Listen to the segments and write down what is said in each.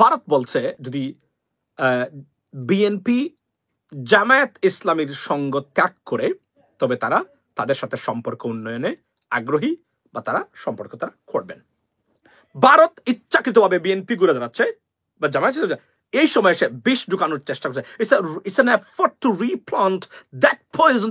ভারত বলছে যদি বিএনপি জামায়াত ইসলামীর সঙ্গ ত্যাগ করে তবে তারা তাদের সাথে সম্পর্ক উন্নয়নে আগ্রহী বা তারা সম্পর্ক তারা করবেন। ভারত ইচ্ছাকৃতভাবে বিএনপি ঘুরে দাঁড়াচ্ছে বা জামায়াত এই সময় এসে বিষ ঢুকানোর চেষ্টা করছে। It's an effort to replant that poison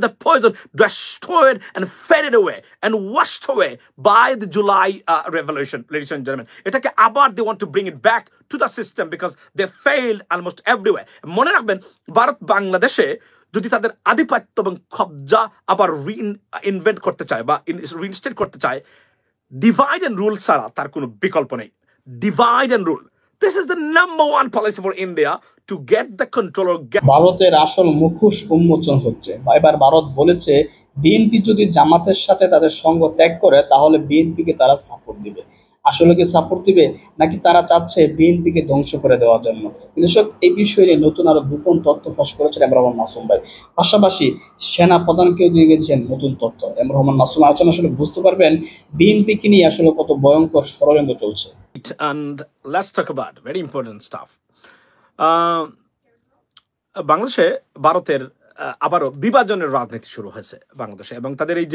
destroyed and faded away and washed away by the July revolution, ladies and gentlemen. এটাকে আবার they want to bring it back to the system because they failed almost everywhere. মনে রাখবেন, ভারত বাংলাদেশে যদি তাদের আধিপত্য এবং কবজা আবার ইনভেন্ট করতে চায় বা রিইনস্টেট করতে চায়, ডিভাইড এন্ড রুল ছাড়া তার কোনো বিকল্প নেই। Divide and rule, this is the number one policy for India to get the control or get... ভারতের আসল মুখোশ উন্মোচন হচ্ছে। এবার ভারত বলেছে বিএনপি যদি জামাতের সাথে তাদের সঙ্গ ত্যাগ করে তাহলে বিএনপিকে তারা সাপোর্ট দিবে। আসলে কি সাপোর্ট দিবে নাকি তারা চাচ্ছে বিএনপিকে ধ্বংস করে দেওয়ার জন্য? দর্শক, এই বিষয়ে নিয়ে নতুন আরো গোপন তথ্য ফাঁস করেছেন এম রহমান মাসুম ভাই। পাশাপাশি সেনা প্রধানকেও দিয়ে গেছেন নতুন তথ্য। এম রহমান মাসুম আলোচনা আসলে বুঝতে পারবেন বিএনপিকে নিয়ে আসলে কত ভয়ঙ্কর ষড়যন্ত্র চলছে। And let's talk about very important stuff. বাংলাদেশে ভারতের আবারও বিভাজনের রাজনীতি শুরু হয়েছে বাংলাদেশে, এবং তাদের এই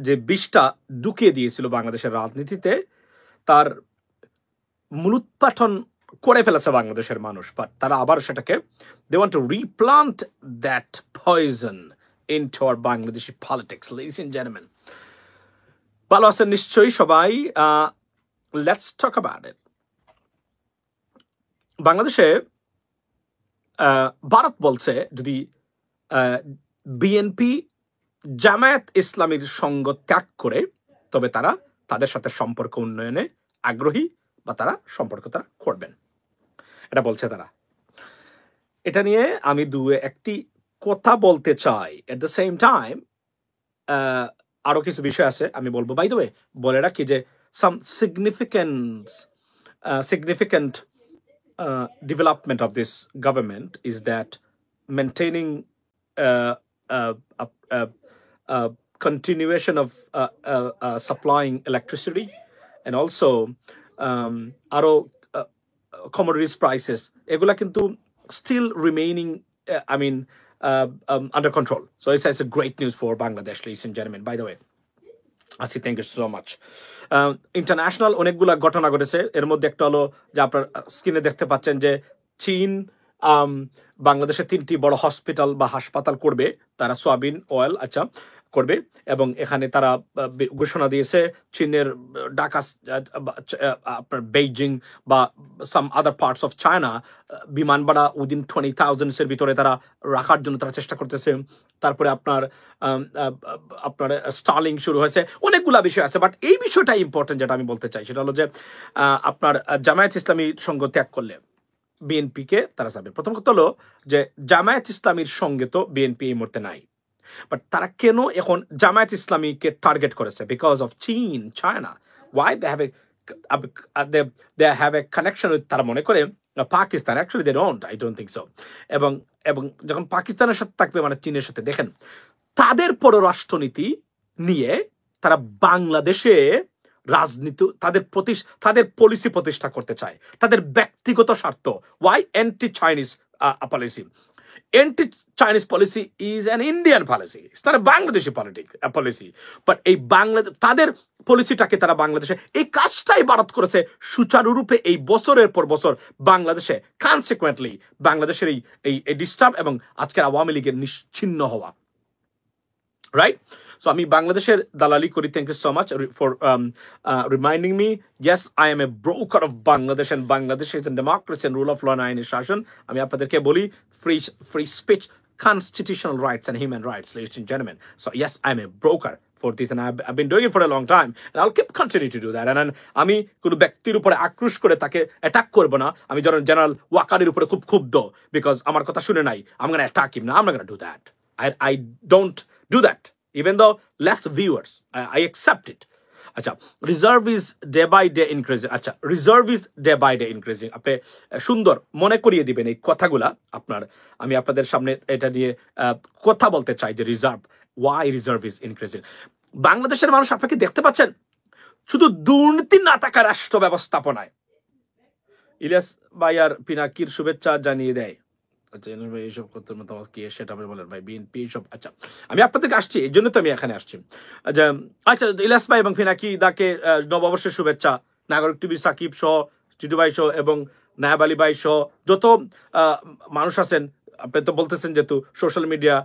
যে বিষটা ঢুকিয়ে দিয়েছিল বাংলাদেশের রাজনীতিতে, তার মূলোৎপাটন করে ফেলেছে বাংলাদেশের মানুষ। বাট তারা আবার সেটাকে they want to replant that poison into our Bangladeshi politics, ladies and gentlemen. ভালো আছেন নিশ্চয়ই সবাই? Let's talk about it. বাংলাদেশে ভারত বলছে যদি বিএনপি জামায়াত ইসলামীর সঙ্গ ত্যাগ করে তবে তারা তাদের সাথে সম্পর্ক উন্নয়নে আগ্রহী বা তারা সম্পর্ক তারা করবেন, এটা বলছে তারা। এটা নিয়ে আমি একটি কথা বলতে চাই। এট দ্য সেম টাইম আরো কিছু বিষয় আছে আমি বলবো। বাই দ্য ওয়ে, বলে রাখি যে some significant development of this government is that maintaining continuation of supplying electricity and also commodities prices, egula kintu still remaining under control. So it's a great news for Bangladesh, ladies and gentlemen. By the way, আসি, thank you so much. International অনেকগুলা ঘটনা ঘটেছে। এর মধ্যে একটা হলো যে আপনার স্ক্রিনে দেখতে পাচ্ছেন যে চীন বাংলাদেশে 3টি বড় হসপিটাল বা হাসপাতাল করবে, তারা সয়াবিন অয়েল করবে, এবং এখানে তারা ঘোষণা দিয়েছে চীনের ঢাকা, আপনার বেইজিং বা সাম আদার পার্টস অফ চায়না বিমান ভাড়া উইদিন 20,000 এর ভিতরে তারা রাখার জন্য তারা চেষ্টা করতেছে। তারপরে আপনার স্টার্লিং শুরু হয়েছে, অনেকগুলা বিষয় আছে। বাট এই বিষয়টা ইম্পর্টেন্ট যেটা আমি বলতে চাই সেটা হলো যে আপনার জামায়াত ইসলামীর সঙ্গ ত্যাগ করলে বিএনপিকে তারা চাবে। প্রথম কথা হলো যে জামায়াত ইসলামীর সঙ্গে তো বিএনপি এই মুহূর্তে নাই, বাট তারা কেন এখন জামায়াত ইসলামীকে টার্গেট করেছে? বিকজ অফ চীন, China. Why they have a connection with, তারা মনে করে Pakistan. Actually they don't, I don't think so. এবং যখন পাকিস্তানের সাথে থাকবে মানে চীনের সাথে, দেখেন তাদের পররাষ্ট্রনীতি নিয়ে তারা বাংলাদেশে রাজনীতি, তাদের পলিসি প্রতিষ্ঠা করতে চায়, তাদের ব্যক্তিগত স্বার্থ। Why? Anti Chinese policy. Anti-Chinese policy is an Indian policy. It's not a Bangladeshi policy. But এই তাদের পলিসিটাকে তারা বাংলাদেশে, এই কাজটাই ভারত করেছে সুচারুরূপে এই বছরের পর বছর বাংলাদেশে। কনসিকুয়েন্টলি বাংলাদেশের এই ডিস্টার্ব এবং আজকের আওয়ামী লীগের নিশ্চিহ্ন হওয়া, রাইট? সো আমি বাংলাদেশের দালালি করি। Thank you so much for reminding me. Yes, I am a broker of Bangladesh, and Bangladesh is a democracy and rule of law, আইনের শাসন। আমি আপনাদেরকে বলি free speech, constitutional rights and human rights, ladies and gentlemen. So yes, I'm a broker for this, and I've been doing it for a long time, and I'll keep continue to do that. And আমি কোনো ব্যক্তির উপরে আক্রোশ করে তাকে attack করব না। আমি জেনারেল ওয়াকারের উপরে খুব ক্ষুব্ধ বিকজ আমার কথা শুনে নাই, I'm going to attack him. No, I'm not going to do that. I don't do that, even though less viewers, I accept it. আচ্ছা, reserve is day by day increasing. আচ্ছা, reserve is day by day increasing. আপনি সুন্দর মনে করিয়ে দিবেন এই কথাগুলা। আমি আপনাদের সামনে এটা নিয়ে কথা বলতে চাই যে reserve, why reserve is increasing. বাংলাদেশের মানুষ আপনাকে দেখতে পাচ্ছেন শুধু দুর্নীতি না থাকা রাষ্ট্র ব্যবস্থাপনায় ইলিয়াস ভাই আর পিনাকির শুভেচ্ছা জানিয়ে দেয়। আচ্ছা ইলিয়াস ভাই এইসব করতে মতামত কি সেটা আপনি বলেন ভাই, বিএনপি এইসব। আচ্ছা আমি আপনাদেরকে আসছি, এই জন্য তো আমি এখানে আসছি। আচ্ছা আচ্ছা ইলিয়াস ভাই এবং পিনাকি দাকে নববর্ষের শুভেচ্ছা। নাগরিক টিভি সাকিব সহ, টিটু ভাই সহ এবং নায়াব আলী ভাই সহ যত মানুষ আছেন, আপনি তো বলতেছেন যেহেতু সোশ্যাল মিডিয়া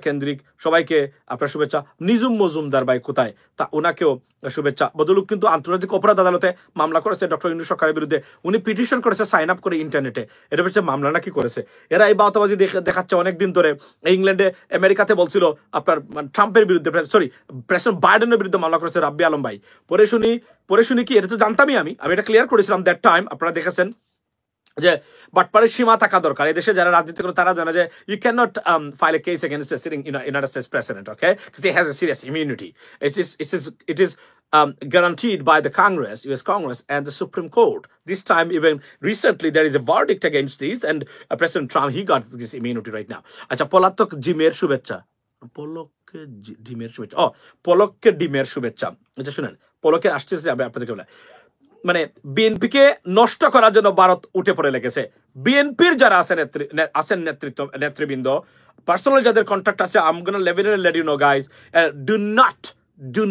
কেন্দ্রিক, সবাইকে আপনার শুভেচ্ছা। নিজুম মজুমদার ভাই কোথায়, তা ওনাকেও শুভেচ্ছা। বদলুক কিন্তু আন্তর্জাতিক অপরাধ আদালতে মামলা করেছে ডক্টর ইউনূস সরকারের বিরুদ্ধে। উনি পিটিশন করেছে সাইন আপ করে ইন্টারনেটে, এটা হচ্ছে মামলা নাকি করেছে। এরা এই বাতাবাজি দেখাচ্ছে অনেকদিন ধরে। ইংল্যান্ডে আমেরিকাতে বলছিল আপনার ট্রাম্পের বিরুদ্ধে, সরি প্রেসিডেন্ট বাইডেনের বিরুদ্ধে মামলা করেছে রাব্বি আলম ভাই। পরে শুনি কি, এটা তো জানতামই আমি এটা ক্লিয়ার করেছিলাম দ্যাট টাইম, আপনারা দেখেছেন যে বাটপাড়ের সীমা থাকা দরকার। এই দেশে যারা রাজনীতি করে তারা জানে যে you can not file a case against a sitting United States president, okay, because he has a serious immunity. It is guaranteed by the Congress, US Congress and the Supreme Court. This time, even recently, there is a verdict against this, and President Trump, he got this immunity right now. আচ্ছা পলাতক জিমের শুভেচ্ছা। পলককে ডিমের শুভেচ্ছা, পলককে ডিমের শুভেচ্ছা। আচ্ছা শুনেন, পলকের আসছে আপনাদেরকে বলে, মানে বিএনপিকে নষ্ট করার জন্য ভারত উঠে পড়ে লেগেছে। বিএনপির যারা আছেন নেতৃবৃন্দ, পার্সোনাল যাদের কন্ট্যাক্ট আছে, I am gonna let you know guys, do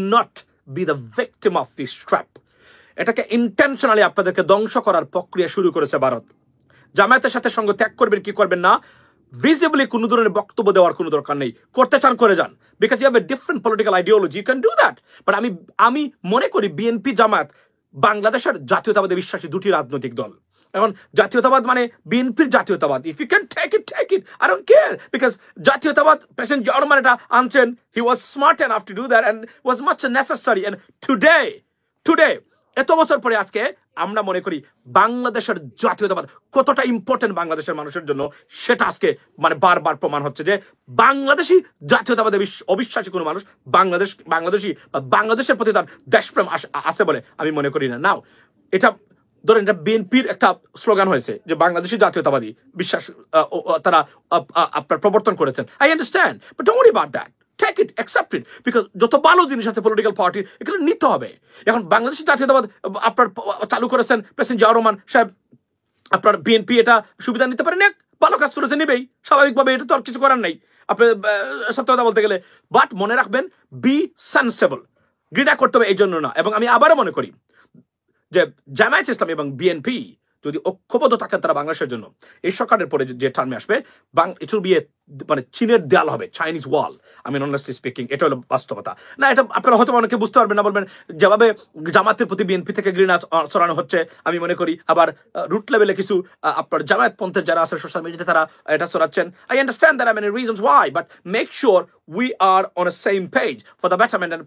not be the victim of this trap. এটাকে ইন্টেনশনালি আপনাদেরকে ধ্বংস করার প্রক্রিয়া শুরু করেছে ভারত। জামায়াতের সাথে সঙ্গ ত্যাগ করবেন কি করবেন না, ভিজিবলি কোনো ধরনের বক্তব্য দেওয়ার কোনো দরকার নেই। করতে চান করে যান, because you have a different political ideology, you can do that. But আমি মনে করি বিএনপি জামায়াত বাংলাদেশের জাতীয়তাবাদে বিশ্বাসী দুটি রাজনৈতিক দল। এখন জাতীয়তাবাদ মানে বিএনপির জাতীয়তাবাদ, if you can take it I don't care, because জাতীয়তাবাদ প্রেসিডেন্ট জিয়া রহমান এটা আনছেন, he was smart enough to do that and was much necessary. And today এত বছর পরে আজকে আমরা মনে করি বাংলাদেশের জাতীয়তাবাদ কতটা ইম্পর্টেন্ট বাংলাদেশের মানুষের জন্য, সেটা আজকে মানে বারবার প্রমাণ হচ্ছে যে বাংলাদেশি জাতীয়তাবাদে অবিশ্বাসী কোনো মানুষ বাংলাদেশি বা বাংলাদেশের প্রতি তার দেশপ্রেম আছে বলে আমি মনে করি না। নাও এটা ধরেন, এটা বিএনপির একটা স্লোগান হয়েছে যে বাংলাদেশি জাতীয়তাবাদী বিশ্বাস তারা আপনার প্রবর্তন করেছেন। I understand, but don't worry about that, take it, accept it, because যত ভালো জিনিস আছে পলিটিক্যাল পার্টি এখানে নিতে হবে। এখন বাংলাদেশি জাতীয়তাবাদ আপনার চালু করেছেন প্রেসিডেন্ট জিয়া রহমান সাহেব, আপনার বিএনপি এটা সুবিধা নিতে পারেন, এক ভালো কাজ করেছে, নিবেই স্বাভাবিকভাবে, এটা তো আর কিছু করার নাই আপনার সত্য কথা বলতে গেলে। বাট মনে রাখবেন, বি সেন্সেবল, ঘৃণা করতে হবে এই জন্য না। এবং আমি আবারও মনে করি যে জামায়াত ইসলামী এবং বিএনপি যদি ঐক্যবদ্ধ থাকেন তারা বাংলাদেশের জন্য, এই সরকারের পরে যে টার্মে আসবে, ইট উইল বি মানে চীনের দেয়াল হবে, চাইনিজ ওয়াল। আমি অনেস্টলি স্পিকিং, এটা হলো বাস্তবতা। না এটা আপনারা হয়তো অনেকে বুঝতে পারবেন না, বলবেন যেভাবে জামাতের প্রতি বিএনপি থেকে ঘৃণা ছড়ানো হচ্ছে, আমি মনে করি আবার রুট লেভেলে কিছু আপনার জামায়াত পন্থের যারা আছে সোশ্যাল মিডিয়াতে তারা এটা ছড়াচ্ছেন। I understand that, I mean reasons why, but make sure we are on a same page for the betterment and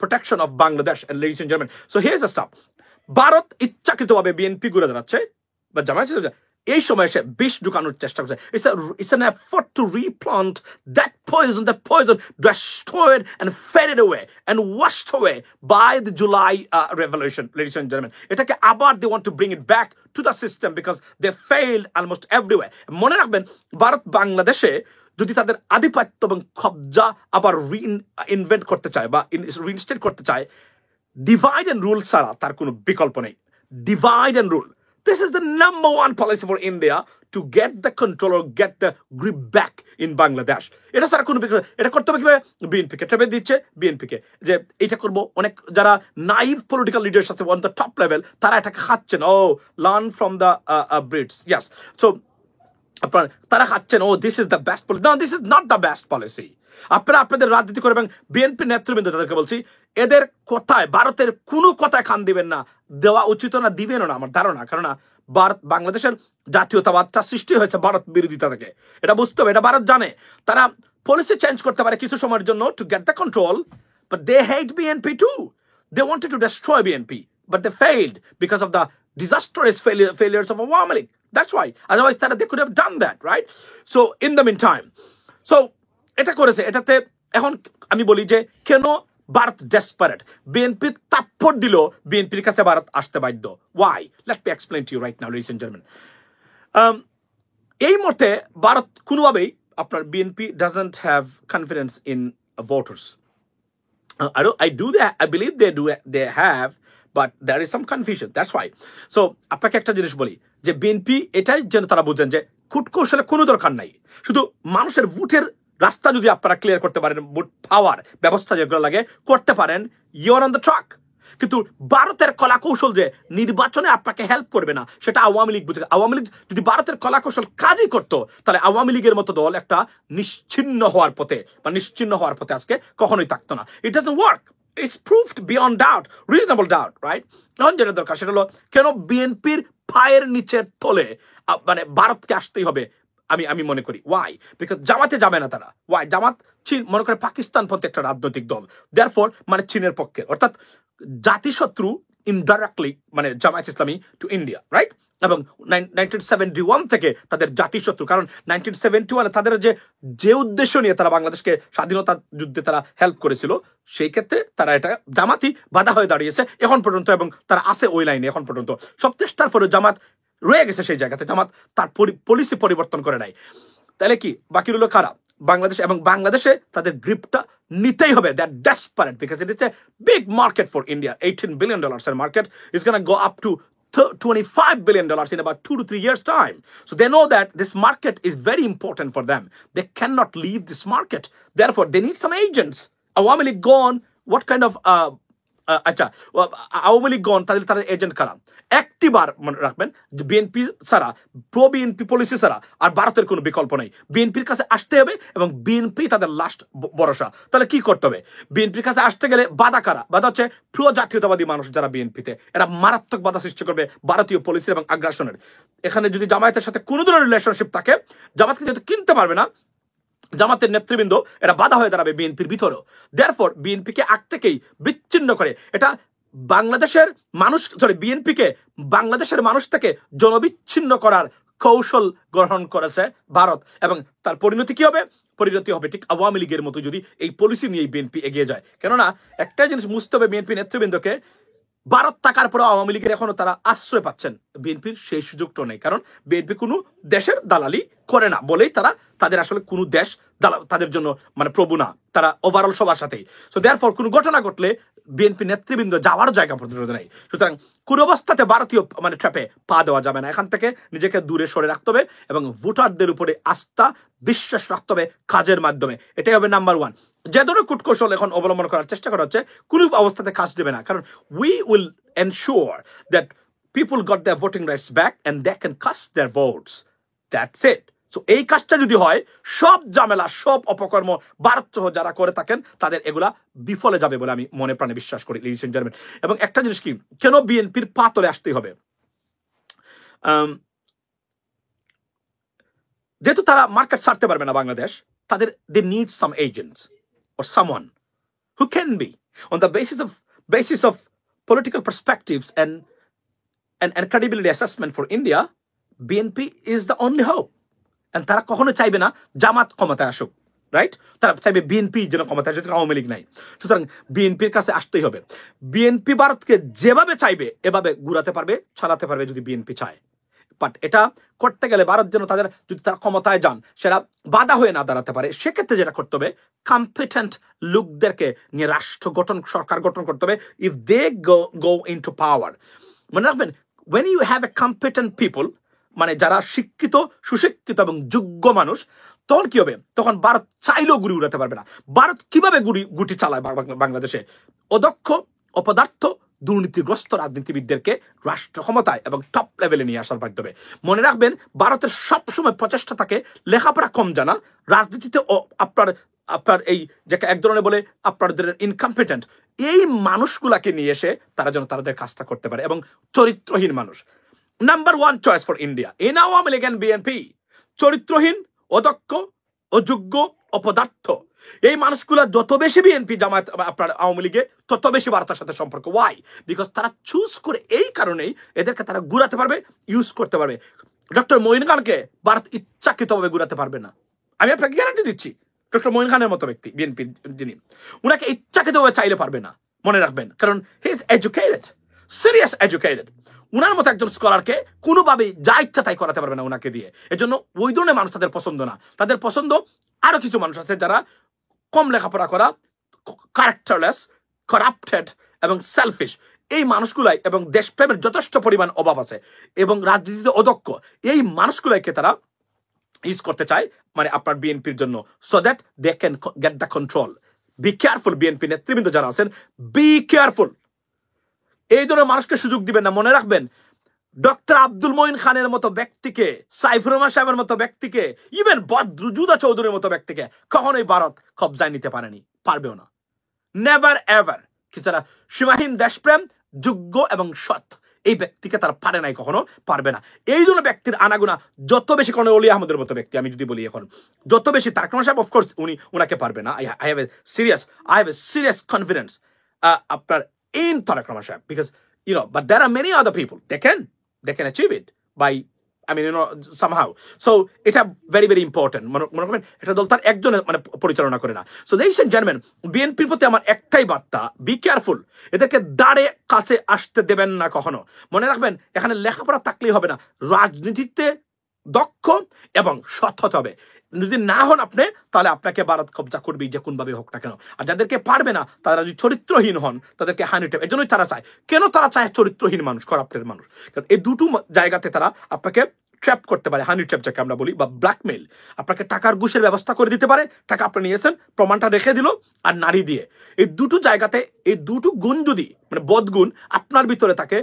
protection of Bangladesh. And ladies and gentlemen, so here's the stuff. Bharat ইচ্ছাকৃতভাবে BNP ঘুরে দাঁড়াচ্ছে বা জামায়াত এই সময় এসে বিষ ঢুকানোর চেষ্টা করছে। It's an effort to replant that poison destroyed and faded away and washed away by the July revolution, ladies and gentlemen. এটাকে আবার they want to bring it back to the system because they failed almost everywhere. মনে রাখবেন, ভারত বাংলাদেশে যদি তাদের আধিপত্য এবং কবজা আবার রিইনভেন্ট করতে চায় বা রিইনস্টেট করতে চায়, ডিভাইড এন্ড রুল ছাড়া তার কোনো বিকল্প নেই। Divide and rule, this is the number one policy for India to get the control or get the grip back in Bangladesh. এটা ছাড়া কোনো বিকল্প, এটা করতে হবে কিভাবে? বিএনপিকে ট্রেবে দিচ্ছে, বিএনপিকে যে এটা করব। অনেক যারা নাইভ পলিটিক্যাল লিডার্স আছে অন দ্য টপ লেভেল, তারা এটাকে খাচ্ছেন, learn from the Brits, yes. So আপনার তারা খাচ্ছেন, this is the best policy. না, this is not the best policy. আপনারা আপনাদের রাজনীতি করে, এবং বিএনপি নেতৃবৃন্দ তাদেরকে বলছি, এদের কথায়, ভারতের কোনো কথায় কান দিবেন না, দেওয়া উচিত না, দিবেনও না আমার ধারণা। কারণ ভারত বাংলাদেশের জাতীয়তাবাদটা সৃষ্টি হয়েছে ভারত বিরোধিতা থেকে, এটা বুঝতে হবে, এটা ভারত জানে। তারা পলিসি চেঞ্জ করতে পারে কিছু সময়ের জন্য to get the control, but they hate BNP too. They wanted to destroy BNP, but they failed because of the disastrous failures of Awami League. That's why. Otherwise, they could have done that, right? So, in the meantime, so এটা করেছে, এটাতে এখন আমি বলি যে কেন Bharat desperate, BNP তাপ্পড় দিল, বিএনপির কাছে ভারত আসতে বাধ্য। Why? Let me explain to you right now, ladies and gentlemen. এই মুহূর্তে ভারত কোনোভাবেই আপনার BNP doesn't have confidence in voters. I believe they have, but there is some confusion, that's why. So আপনাকে একটা জিনিস বলি যে বিএনপি এটাই যেন তারা বুঝেন যে কূটকৌশলে কোনো দরকার নাই, শুধু মানুষের ভোটের রাস্তা যদি আপনারা ক্লিয়ার করতে পারেন, ভোট পাওয়ার ব্যবস্থা যেগুলো লাগে করতে পারেন, you are on the track. কিন্তু ভারতের কলা কৌশল যে নির্বাচনে আপনাকে হেল্প করবে না, সেটা আওয়ামী লীগ বুঝে। আওয়ামী লীগ যদি ভারতের কলা কৌশল কাজই করতো, তাহলে আওয়ামী লীগের মতো দল একটা নিশ্চিহ্ন হওয়ার পথে বা নিশ্চিহ্ন হওয়ার পথে আজকে কখনোই থাকতো না। It doesn't work, it's proved beyond doubt, reasonable doubt, right? এখন যেটা দরকার সেটা হলো কেন বিএনপির পায়ের নিচের তলে মানে ভারতকে আসতেই হবে। আমি মনে করি ওয়াই, বিকজ জামাতে যাবে না তারা। ওয়াই? জামাত চীন মনে করে পাকিস্তান পন্থী একটা রাজনৈতিক দল, দেয়ারফর মানে চীনের পক্ষে, অর্থাৎ জাতিশত্রু ইনডাইরেক্টলি মানে জামায়াত ইসলামী টু ইন্ডিয়া, রাইট? এবং 1971 থেকে তাদের জাতিশত্রু, কারণ 1971 তাদের যে উদ্দেশ্য নিয়ে তারা বাংলাদেশকে স্বাধীনতা যুদ্ধে তারা হেল্প করেছিল, সেই ক্ষেত্রে তারা এটা জামাতই বাধা হয়ে দাঁড়িয়েছে এখন পর্যন্ত, এবং তারা আছে ওই লাইনে এখন পর্যন্ত। সব চেষ্টার পরে জামাত রয়ে গেছে সেই জায়গাতে, জামাত তার পলিসি পরিবর্তন করে নাই। তাহলে কি বাকি রইল কারা? বাংলাদেশ, এবং বাংলাদেশে তাদের গ্রিপটা নিতেই হবে। That desperate because it is a big market for India. $18 billion এর market is going to go up to $25 billion in about 2 to 3 years time. So they know that this market is very important for them. They cannot leave this market. Therefore they need some agents. Awami League gone, what kind of আচ্ছা আওয়ামী লীগ গণ তাদের তাদের agent কারা? একটিবার মনে রাখবেন যে BNP ছাড়া, প্রো বিএনপি পলিসি ছাড়া আর ভারতের কোনো বিকল্প নেই। বিএনপির কাছে আসতে হবে এবং বিএনপি তাদের লাস্ট ভরসা। তাহলে কি করতে হবে? বিএনপির কাছে আসতে গেলে বাধা কারা? বাধা হচ্ছে প্রো জাতীয়তাবাদী মানুষ যারা বিএনপিতে, এরা মারাত্মক বাধা সৃষ্টি করবে ভারতীয় পলিসি এবং আগ্রাসনের। এখানে যদি জামায়াতের সাথে কোনো ধরনের রিলেশনশিপ থাকে, জামায়াতকে যেহেতু কিনতে পারবে না, জামাতের নেতৃবৃন্দ এটা বাধা হয়ে দাঁড়াবে বিএনপির ভিতরেও। দেয়ারফর বিএনপিকে আগ থেকেই বিচ্ছিন্ন করে এটা বাংলাদেশের মানুষ, সরি বিএনপিকে বাংলাদেশের মানুষ থেকে জনবিচ্ছিন্ন করার কৌশল গ্রহণ করেছে ভারত। এবং তার পরিণতি কি হবে? পরিণতি হবে ঠিক আওয়ামী লীগের মতো যদি এই পলিসি নিয়ে বিএনপি এগিয়ে যায়। কেননা একটা জিনিস বুঝতে হবে বিএনপি নেতৃবৃন্দকে, ভারত থাকার পরে আওয়ামী লীগের এখনো তারা আশ্রয় পাচ্ছেন, বিএনপির সেই সুযোগটা নেই। কারণ বিএনপি কোনো দেশের দালালি করে না বলেই তাদের আসলে কোনো দেশ তাদের জন্য মানে প্রভু না, তারা ওভারঅল সবার সাথেই। সো দেয়ারফর কোনো ঘটনা ঘটলে বিএনপি নেতৃবৃন্দ যাওয়ার জায়গা পর্যন্ত নেই। সুতরাং কোন অবস্থাতে ভারতীয় মানে ট্র্যাপে পা দেওয়া যাবে না। এখান থেকে নিজেকে দূরে সরে রাখতে হবে এবং ভোটারদের উপরে আস্থা বিশ্বাস রাখতে হবে কাজের মাধ্যমে। এটাই হবে নাম্বার ওয়ান। যে ধরনের কূটকৌশল এখন অবলম্বন করার চেষ্টা করা হচ্ছে কোনো অবস্থাতে কাজ দেবে না, কারণ we will ensure that people got their voting rights back and they can cast their votes, that's it. So এই কাজটা যদি হয়, সব ঝামেলা সব অপকর্ম ভারত সহ যারা করে থাকেন তাদের এগুলা বিফলে যাবে বলে আমি মনে প্রাণে বিশ্বাস করি, লিডিস এন্ড জেন্টলম্যান। এবং একটা জিনিস কি, কেন বিএনপির পা তলে আসতেই হবে? যেহেতু তারা মার্কেট ছাড়তে পারবে না বাংলাদেশ, তাদের they need some agents or someone who can be on the basis of political perspectives and credibility assessment for India. BNP is the only hope, and তারা কখনো চাইবে না জামাত ক্ষমতায় আসুক, রাইট? তারা চাইবে বিএনপি যেন ক্ষমতায় আসে, আওয়ামী লীগ নাই। সুতরাং বিএনপির কাছে আসতেই হবে। বিএনপি ভারতকে যেভাবে চাইবে এভাবে ঘুরাতে পারবে, চালাতে পারবে যদি বিএনপি চায়। বাট এটা করতে গেলে ভারত যেন তাদের যদি তারা ক্ষমতায় যান সেটা বাধা হয়ে না দাঁড়াতে পারে, সেক্ষেত্রে যেটা করতে হবে কম্পিটেন্ট লোকদেরকে নিয়ে রাষ্ট্র গঠন, সরকার গঠন করতে হবে। ইফ দে গো ইনটু পাওয়ার, মনে রাখবেন when you have a competent people, মানে যারা শিক্ষিত সুশিক্ষিত এবং যোগ্য মানুষ, তখন কি হবে? তখন ভারত চাইলেও গুলি উড়াতে পারবে না। ভারত কিভাবে গুটি চালায় বাংলাদেশে? অদক্ষ অপদার্থ দুর্নীতিগ্রস্ত রাজনীতিবিদদেরকে রাষ্ট্র ক্ষমতায় এবং টপ লেভেলে নিয়ে আসার মাধ্যমে। মনে রাখবেন ভারতের সবসময় প্রচেষ্টা থাকে লেখাপড়া কম জানা, রাজনীতিতে আপনার এই যে এক ধরনের বলে আপনাদের ইনকম্পিটেন্ট, এই মানুষগুলাকে নিয়ে এসে তারা যেন তাদের কাজটা করতে পারে, এবং চরিত্রহীন মানুষ। Number one choice for India in Awami League and BNP, চরিত্রহীন, অদক্ষ, অযোগ্য, অপদার্থ। এই মানুষগুলা যত বেশি বিএনপি জামায়াত আপনার আওয়ামী লীগে তত বেশি ভারতের সাথে সম্পর্ক। ওয়াই? বিকজ তারা চুজ করে, এই কারণেই এদেরকে তারা ঘুরাতে পারবে, ইউজ করতে পারবে। ডক্টর মঈন খানকে ভারত ইচ্ছাকৃতভাবে ঘুরাতে পারবে না, আমি আপনাকে গ্যারান্টি দিচ্ছি। ডক্টর মঈন খানের মতো ব্যক্তি বিএনপি যিনি, উনাকে ইচ্ছাকৃতভাবে চাইলে পারবে না, মনে রাখবেন। কারণ he is educated, serious educated. উনার মতো একজন স্কলারকে কোনোভাবেই যা ইচ্ছা তাই করাতে পারবে না উনাকে দিয়ে। এজন্য ওই ধরনের মানুষ তাদের পছন্দ না। তাদের পছন্দ আরো কিছু মানুষ আছে যারা কম লেখাপড়া করা, ক্যারেক্টারলেস, করাপ্টেড এবং সেলফিশ। এই মানুষগুলাই এবং দেশপ্রেমের যথেষ্ট পরিমাণ অভাব আছে এবং রাজনীতিতে অদক্ষ এই মানুষগুলাইকে তারা ইউজ করতে চায় মানে আপনার বিএনপির জন্য, so that they can get the control. Be careful, BNP নেতৃবৃন্দ যারা আছেন, বি কেয়ারফুল। এই ধরনের মানুষকে সুযোগ দিবেন না। মনে রাখবেন, ডক্টর আব্দুল মঈন খানের মতো ব্যক্তিকে, সাইফুর রহমান সাহেবের মতো ব্যক্তিকে, ইভেন বদরুজুদা চৌধুরীর মতো ব্যক্তিকে কখনোই ভারত কবজায় নিতে পারেনি, পারবেও না, নেভার এভার। যারা সীমাহীন দেশপ্রেম, যোগ্য এবং সৎ, এই ব্যক্তিকে তারা পারে নাই, কখনো পারবে না। এই জন্য ব্যক্তির আনাগুনা যত বেশি, কোনো অলি আহমদের মতো ব্যক্তি আমি যদি বলি এখন, যত বেশি তারেক রহমান সাহেব অফকোর্স উনাকে পারবে না। I have a serious confidence আপনার ইন তারেক রহমান সাহেব, because but there are many other people they can achieve it by somehow. So এটা very very important. মনে করবেন এটা দল তার একজনের মানে পরিচালনা করে না। So ladies and gentlemen, বিএনপির প্রতি আমার একটাই বার্তা, বি কেয়ারফুল। এদেরকে দাঁড়ে কাছে আসতে দেবেন না কখনো। মনে রাখবেন, এখানে লেখাপড়া থাকলেই হবে না, রাজনীতিতে দক্ষ এবং সৎ হতে হবে। যদি না হন আপনি, তাহলে আপনাকে ভারত কবজা করবেই, যে কোনভাবে হোক না কেন। আর যাদেরকে পারবে না, তারা যদি চরিত্রহীন হন, তাদেরকে হানি ট্যাপ। এজন্যই তারা চায়। কেন তারা চায় চরিত্রহীন মানুষ, করাপ্টের মানুষ? কারণ এই দুটো জায়গাতে তারা আপনাকে ট্র্যাপ করতে পারে, হানি ট্র্যাপ যাকে আমরা বলি, বা ব্ল্যাকমেইল। আপনাকে টাকার ঘুষের ব্যবস্থা করে দিতে পারে, টাকা আপনি নিয়েছেন, প্রমাণটা রেখে দিল, আর নারী দিয়ে। এই দুটো জায়গাতে এই দুটো গুণ যদি মানে বদগুণ আপনার ভিতরে থাকে,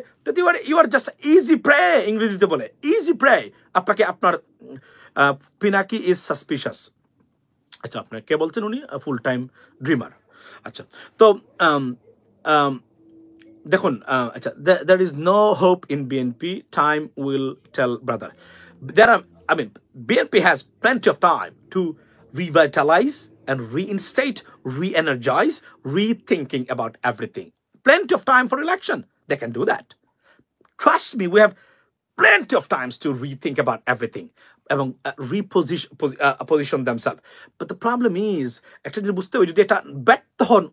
you are just easy pray, ইংরেজিতে বলে ইজি প্রে। আপনাকে আপনার পিনাকি ইজ সাসপিশাস। আচ্ছা, আপনার কে বলছেন? উনি ফুল টাইম ড্রিমার। আচ্ছা, তো দেখুন, আচ্ছা, there is no hope in BNP. Time will tell, brother. BNP has plenty of time to revitalize and reinstate, re-energize, rethinking about everything. Plenty of time for election. They can do that. Trust me, we have plenty of times to rethink about everything এবং reposition themselves. But the problem is, একটা জিনিস বুঝতে হবে, যদি এটা ব্যর্থ হন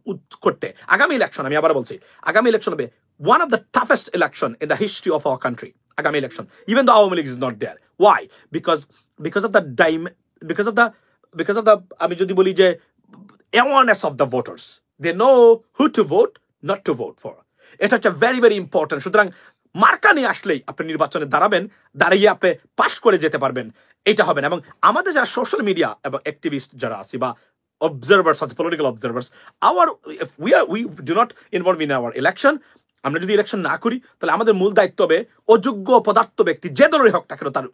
করতে, আগামী ইলেকশন, আমি আবার বলছি, আগামী ইলেকশন হবে one of the toughest election in the history of our country. আগামী election, even though Awami League is not there. Why? Because of the আমি যদি বলি যে awareness of the voters. They know who to vote, not to vote for. এটা হচ্ছে very very important. সুতরাং মার্কা নিয়ে আসলেই আপনি নির্বাচনে দাঁড়াবেন, দাঁড়িয়ে আপনি পাস করে যেতে পারবেন, এটা হবে না। এবং আমাদের যারা সোশ্যাল মিডিয়া এবং অ্যাক্টিভিস্ট যারা আছি, বা অবজারভার্স আছে, political observers, we do not involve in our election. আমরা যদি ইলেকশন না করি, তাহলে আমাদের মূল দায়িত্ব হবে অযোগ্য পদার্থ ব্যক্তি যে দলেরই হোক না কেন তার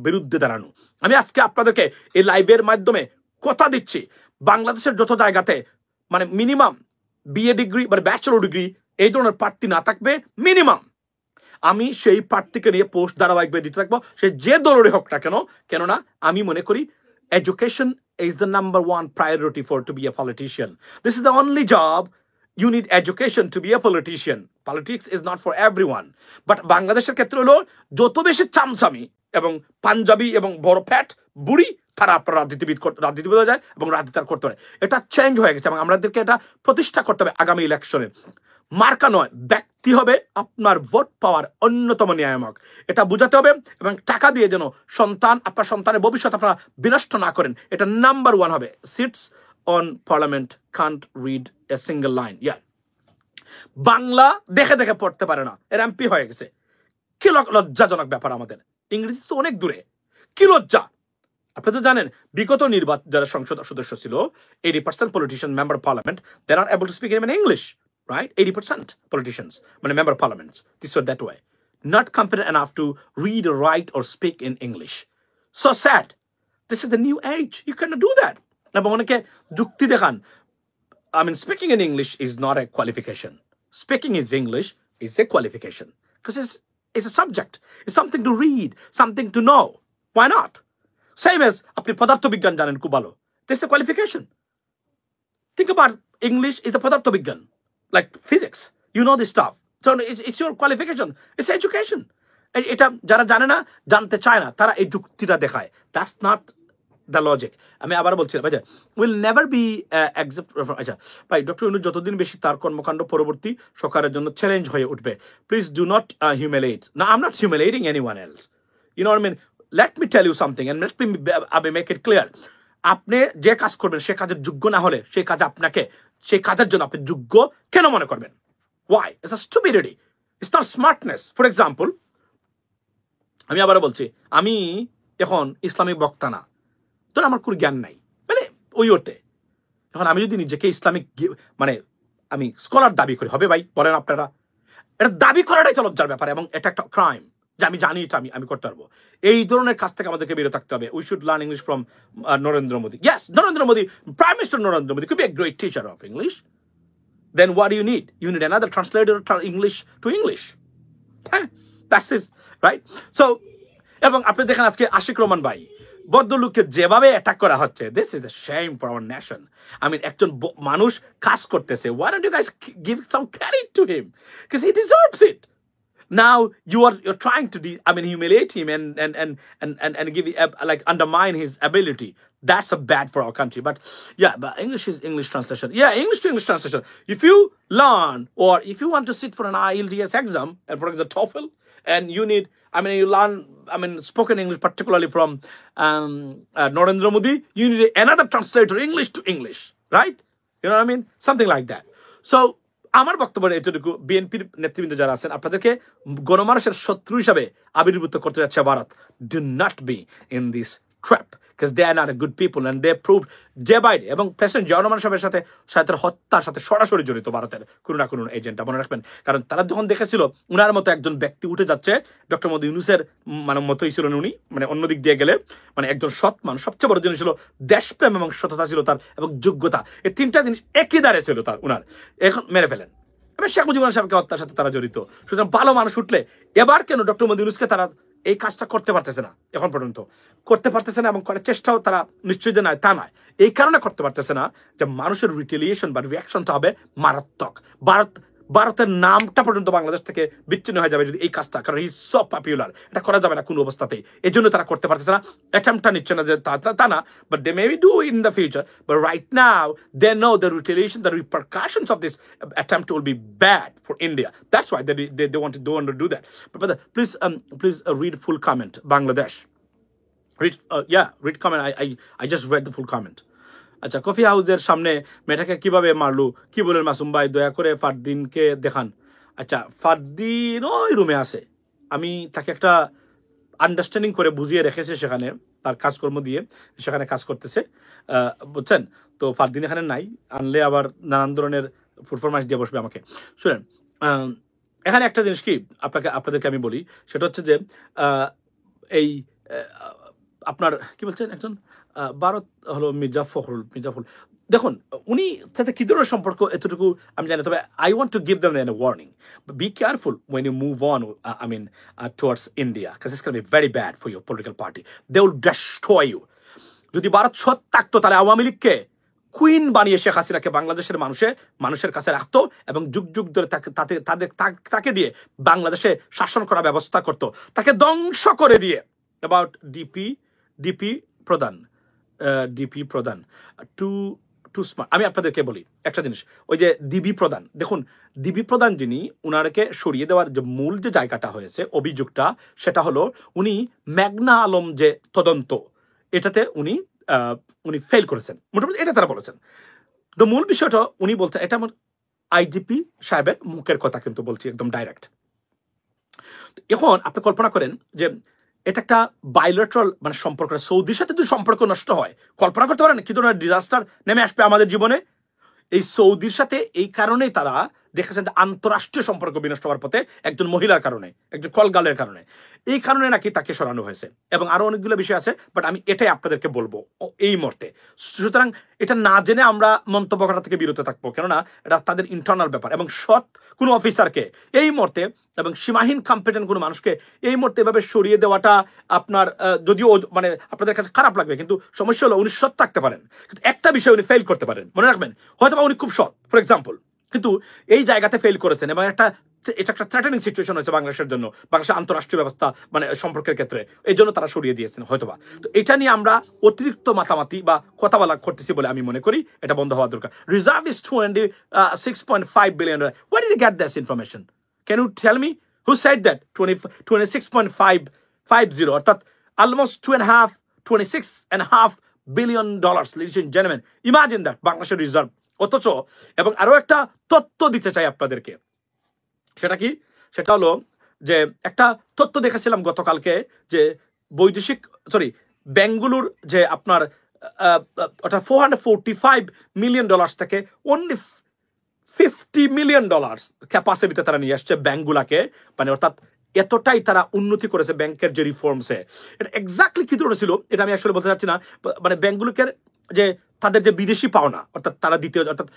বিরুদ্ধে দাঁড়ানো। আমি আজকে আপনাদেরকে এই লাইভের মাধ্যমে কথা দিচ্ছি, বাংলাদেশের যত জায়গাতে মানে মিনিমাম বিএ ডিগ্রি মানে ব্যাচেলর ডিগ্রি এই ধরনের প্রার্থী না থাকবে, মিনিমাম, আমি সেই প্রার্থীকে নিয়ে পোস্ট ধারাবাহিকভাবে দিতে থাকবো, সে যে দলেরই হোক না কেন। কেননা আমি মনে করি education is the number one priority for to be a politician. This is the only job. You need education to be a politician. Politics is not for everyone. But বাংলাদেশের ক্ষেত্রে হলো যত বেশি চামচামি এবং পাঞ্জাবি এবং বড় ফ্যাট বুড়ি, তারা আপনার রাজনীতিবিদ হয়ে যায় এবং রাজনীতি করতে পারে। এটা চেঞ্জ হয়ে গেছে এবং আমাদেরকে এটা প্রতিষ্ঠা করতে হবে আগামী ইলেকশনে। মার্কা নয়, ব্যক্তি হবে আপনার ভোট পাওয়ার অন্যতম নিয়ামক। এটা বুঝাতে হবে এবং টাকা দিয়ে যেন আপনার সন্তানের ভবিষ্যৎ আপনারা বিনষ্ট না করেন, এটা নাম্বার ওয়ান হবে। Seats on parliament can't read a single line. Bangla দেখে দেখে পড়তে পারে না, এর এমপি হয়ে গেছে। কি লজ্জাজনক ব্যাপার আমাদের। ইংরেজি তো অনেক দূরে, কি লজ্জা। আপনি তো জানেন, বিগত নির্বাচন যারা সংসদ সদস্য ছিল, 80% politician member of parliament, they are not able to speak even English. Right? 80% politicians, member of parliaments, this or that way, not competent enough to read, write, or speak in English. So sad. This is the new age. You cannot do that. Speaking in English is not a qualification. Speaking in English is a qualification because it's a subject. It's something to read, something to know. Why not? Same as apni padartho bigyan janen ku bhalo. This is the qualification. Think about English is the padartho bigyan. Like physics, you know this stuff. So it's your qualification. It's education. এটা যারা জানে না, জানতে চায় না, তারা এই যুক্তিটা দেখায়। That's not the logic. আমি আবার বলছি ভাই, will never be accept. আচ্ছা ভাই, ডক্টর ইউনূস যতদিন বেশি তার কর্মকাণ্ড পরবর্তী সরকারের জন্য চ্যালেঞ্জ হয়ে উঠবে। Please do not humiliate. No, I'm not humiliating anyone else. You know what I mean? Let me tell you something and let me make it clear. আপনি যে কাজ করবেন সে কাজের যোগ্য না হলে সেই কাজ আপনাকে, সেই কাজের জন্য আপনি যোগ্য কেন মনে করবেন? Why? It's a stupidity. It's not smartness. For example, আমি আবার বলছি, আমি এখন ইসলামিক বক্তা না, তো আমার কোনো জ্ঞান নাই, মানে ওই অর্থে এখন আমি যদি নিজেকে ইসলামিক মানে আমি স্কলার দাবি করি, হবে ভাই বলেন আপনারা? এটা দাবি করাটাই তো লজ্জার ব্যাপার, এবং এটা একটা ক্রাইম যে আমি জানি এটা আমি করতে পারবো। এই ধরনের কাজ থেকে আমাদেরকে বিরত থাকতে হবে। We should learn English from Narendra Modi. Yes, Narendra Modi, prime minister Narendra Modi could be a great teacher of English. Then what do you need? You need another translator to English to English. That's it, right? So, এবং আপনি দেখেন আজকে আশিক রহমান ভাই বদলুককে যেভাবে attack করা হচ্ছে, this is a shame for our nation. I mean, একজন মানুষ কাজ করতেছে, why don't you guys give some credit to him? Because he deserves it. Now you're trying to humiliate him and give like undermine his ability. That's a bad for our country. But yeah, but English is English translation. Yeah, English to English translation. If you learn, or if you want to sit for an IELTS exam, and for example TOEFL, and you need, you learn, spoken English, particularly from Narendra Modi, you need another translator, English to English, right? You know what I mean? Something like that. So, আমার বক্তব্য এতটুকু, বিএনপির নেতৃবৃন্দ যারা আছেন, আপনাদেরকে গণমানুষের শত্রু হিসাবে আবির্ভূত করতে যাচ্ছে Bharat. Do not be in this trap, because they are not a good people and they proved day by day। এবং প্রেসিডেন্ট জিয়া রহমান সাহেবের সাথে হত্যার সাথে সরাসরি জড়িত ভারতের কোনো না কোনো এজেন্টটা, মনে রাখবেন। কারণ তারা যখন দেখেছিল উনার মতো একজন ব্যক্তি উঠে যাচ্ছে, ডক্টর মোহাম্মদ ইউনূসের মতোই ছিলেন উনি, অন্যদিক দিয়ে গেলে একজন সৎ মানুষ। সবচেয়ে বড় জিনিস ছিল দেশপ্রেম এবং সততা ছিল তার, এবং যোগ্যতা। এই তিনটা জিনিস একই দ্বারে ছিল তার, উনার। এখন মেরে ফেলেন। এবার শেখ মুজিবুর সাহেবকে হত্যার সাথে তারা জড়িত। সুতরাং ভালো মানুষ উঠলে এবার কেন ডক্টর মোহাম্মদ ইউনূসকে তারা এই কাজটা করতে পারতেছে না, এখন পর্যন্ত করতে পারতেছে না, এবং করার চেষ্টাও তারা নিশ্চয়ই যে নয় তা নয়, এই কারণে করতে পারতেছে না যে মানুষের রিটেলিয়েশন বা রিয়াকশনটা হবে মারাত্মক। ভারতের নামটা পর্যন্ত বাংলাদেশ থেকে বিচ্ছিন্ন হয়ে যাবে যদি এই কাজটা, কারণ হি সো পপুলার, এটা করা যাবে না কোনো অবস্থাতেই। এই জন্য তারা করতে পারতেছে না, অ্যাটেম্পটা নিচ্ছে না, যে তা না, but they may be do in the future, but right now they know the retaliation, the repercussions of this attempt will be bad for India. That's why they want to do that. But brother, please read full comment. Bangladesh, read comment. I just read the full comment. আচ্ছা, coffee হাউসের সামনে মেয়েটাকে কিভাবে মারলো, কি বলেন মাসুম ভাই, দয়া করে ফারদিনকে দেখান। আচ্ছা, ফারদিন ওই রুমে আছে, আমি তাকে একটা আন্ডারস্ট্যান্ডিং করে বুঝিয়ে রেখেছে, সেখানে তার কাজকর্ম দিয়ে সেখানে কাজ করতেছে, বুঝছেন তো। ফারদিন এখানে নাই, আনলে আবার নানান ধরনের ফুটফরমাইশ দিয়ে বসবে আমাকে। শুনেন, এখানে একটা জিনিস কি আপনাদেরকে আমি বলি, সেটা হচ্ছে যে এই আপনার কি বলছেন, একজন ভারত হলো মির্জা ফখরুল, দেখুন উনি সাথে কি ধরনের সম্পর্ক এতটুকু আমি জানি, তবে I want to give them A warning, be careful when you move on towards India, because it's going to be very bad for your political party. They will destroy you. যদি ভারত সৎ থাকতো তাহলে আওয়ামী লীগকে কুইন বানিয়ে শেখ হাসিনাকে বাংলাদেশের মানুষের কাছে রাখতো, এবং যুগ যুগ ধরে তাকে দিয়ে বাংলাদেশে শাসন করার ব্যবস্থা করতো, তাকে ধ্বংস করে দিয়ে। অ্যাবাউট ডিপি প্রধান টু স্মার্ট। আমি আপনাদেরকে বলি একটা জিনিস, ওই যে ডিবি প্রধান, দেখুন ডিবি প্রধান যিনি, উনারকে সরিয়ে দেওয়ার যে মূল যে জায়গাটা হয়েছে, অভিযোগটা, সেটা হলো উনি মেঘনা আলম যে তদন্ত, এটাতে উনি ফেল করেছেন, মোটামুটি এটা তারা বলেছেন। তো মূল বিষয়টা উনি বলছেন, এটা আমার আইজিপি সাহেবের মুখের কথা কিন্তু বলছি একদম ডাইরেক্ট। এখন আপনি কল্পনা করেন যে এটা একটা বাইলেটারাল সম্পর্ক, সৌদির সাথে যদি সম্পর্ক নষ্ট হয়, কল্পনা করতে পারেন কি ধরনের ডিজাস্টার নেমে আসবে আমাদের জীবনে। এই সৌদির সাথে এই কারণেই তারা দেখেছেন আন্তরাষ্ট্রীয় সম্পর্ক বিনষ্ট হওয়ার পথে, একজন মহিলার কারণে, একজন কলগালের কারণে, এই কারণে নাকি তাকে সরানো হয়েছে, এবং আরো অনেকগুলো বিষয় আছে, বাট আমি এটাই আপনাদেরকে বলবো এই মুহূর্তে। সুতরাং এটা না জেনে আমরা মন্তব্য করা থেকে বিরত থাকবো, কেননা এটা তাদের ইন্টারনাল ব্যাপার। এবং সৎ কোনো অফিসারকে এই মুহূর্তে, এবং সীমাহীন কম্পিটেন্ট কোনো মানুষকে এই মুহূর্তে এভাবে সরিয়ে দেওয়াটা আপনার যদিও আপনাদের কাছে খারাপ লাগবে, কিন্তু সমস্যা হলো উনি সৎ থাকতে পারেন, কিন্তু একটা বিষয় উনি ফেল করতে পারেন, মনে রাখবেন, হয়তো উনি খুব সৎ ফর এক্সাম্পল, কিন্তু এই জায়গাতে ফেল করেছেন, এবং এটা একটা থ্রেটেনিং সিচুয়েশন হয়েছে বাংলাদেশের জন্য, বাংলাদেশের আন্তরাষ্ট্রীয় ব্যবস্থা সম্পর্কের ক্ষেত্রে, এই জন্য তারা সরিয়ে দিয়েছেন হয়তোবা। তো এটা নিয়ে আমরা অতিরিক্ত মাতামাতি বা কথা বলা করতেছি বলে আমি মনে করি এটা বন্ধ হওয়া দরকার। Reserve is 26.5 billion. Where did you get this information? Can you tell me who said that? 26.550, অর্থাৎ almost $26.5 billion, ladies and gentlemen. Imagine that, বাংলাদেশের রিজার্ভ। অথচ এবং আরো একটা তথ্য দিতে চাই আপনাদেরকে, সেটা কি? সেটা হলো যে একটা তথ্য দেখেছিলাম গতকালকে যে বৈদেশিক ব্যাংকগুলোর যে আপনার ওটা $445 million থেকে অনলি $50 million ক্যাপাসিটিতে তারা নিয়ে আসছে ব্যাংকগুলাকে, মানে অর্থাৎ এতটাই তারা উন্নতি করেছে ব্যাংকের যে রিফর্মসে। এটা এক্স্যাক্টলি কি ধরে ছিল এটা আমি আসলে বলতে চাচ্ছি না, মানে ব্যাংকগুলোকে যে তাদের যে বিদেশি পাওনা অর্থাৎ তারা দ্বিতীয় অর্থাৎ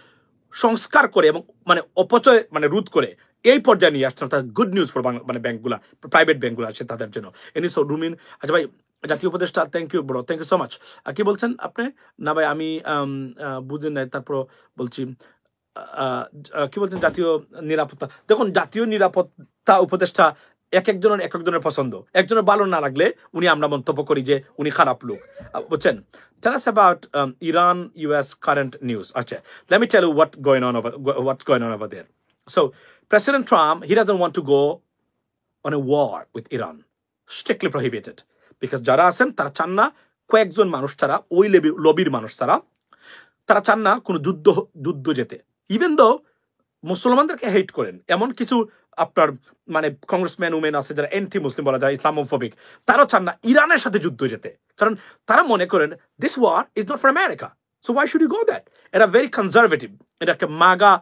সংস্কার করে এবং মানে অপচয় মানে রোধ করে এই পর্যায়ে নিয়ে আসছে, অর্থাৎ গুড নিউজ ফর মানে ব্যাংকগুলা, প্রাইভেট ব্যাংকগুলো আছে তাদের জন্য। এনি সো রুমিন, আচ্ছা ভাই জাতীয় উপদেষ্টা, thank you bro, thank you so much. কি বলছেন আপনি? না ভাই আমি বুঝেন নাই, তারপর বলছি কি বলছেন জাতীয় নিরাপত্তা। দেখুন জাতীয় নিরাপত্তা উপদেষ্টা এক একজনের পছন্দ, একজনের ভালো না লাগলে উনি আমরা মন্তব্য করি যে উনি খারাপ লোক, বুঝছেন। Tell us about Iran US current news. Okay, let me tell you what's going on over there. So President Trump, he doesn't want to go on a war with Iran, strictly prohibited, because যারা আছেন তারা চান না কয়েকজন মানুষ ছাড়া, ওই লবির মানুষ ছাড়া তারা চান না কোনো যুদ্ধ যেতে। ইভেন দো মুসলমানদেরকে হেট করেন এমন কিছু আপনার মানে কংগ্রেসম্যান উমেন আছে যারা এন্টি মুসলিম বলা যায়, ইসলামোফোবিক, তারাও চান না ইরানের সাথে যুদ্ধ যেতে, কারণ তারা মনে করেন this war is not for America, so why should you go that. এরা ভেরি কনজারভেটিভ, এটাকে মাগা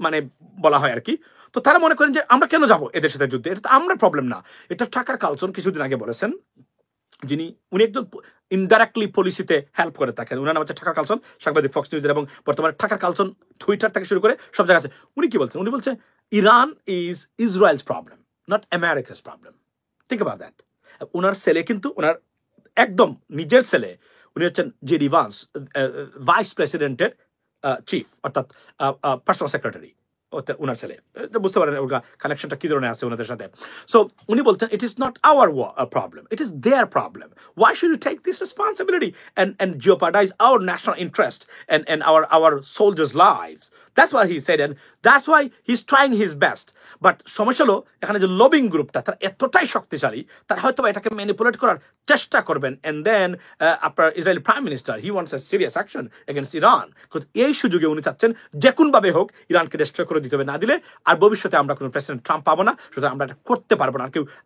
মানে বলা হয় আর কি। তো তারা মনে করেন যে আমরা কেন যাবো এদের সাথে যুদ্ধে, এটা তো আমরা প্রবলেম না। এটা টাকার কালসন কিছুদিন আগে বলেছেন, উনি একজন ইনডাইরেক্টলি পলিসিতে হেল্প করে থাকেন, উনার নাম হচ্ছে টাকার কালসন, সাংবাদিক ফক্স নিউজের, এবং বর্তমানে টাকার কালসন টুইটার থেকে শুরু করে সব জায়গায় আছে। উনি কি বলছেন? উনি বলছে Iran is Israel's problem, not Americas problem. Think about that. উনার ছেলে কিন্তু উনার একদম নিজের ছেলে, উনি হচ্ছেন জেডি ভান্স, ভাইস প্রেসিডেন্টের চিফ অর্থাৎ পার্সোনাল সেক্রেটারি, উনার ছেলে। বুঝতে পারেন ওর কানেকশনটা কি ধরনের আছে ওনাদের সাথে। সো উনি বলছেন it is not our problem, it is their problem. Why should you take this responsibility and jeopardize our national interest and our soldiers' lives? That's what he said, and that's why he's trying his best. But সমস্যা হলো এখানে যে lobbying গ্রুপটা তারা এতটাই শক্তিশালী, তারা হয়তো এটাকে ম্যানিপুলেট করার চেষ্টা করবেন। এন্ড দেন আপনার Israeli prime minister he wants a serious action against Iran. এই সুযোগে উনি চাচ্ছেন যে কোনভাবে হোক ইরানকে ডিস্ট্রয় করে দিতে হবে, না দিলে আর ভবিষ্যতে আমরা কোনো প্রেসিডেন্ট ট্রাম্প পাবো না, সুতরাং আমরা এটা করতে পারবো না,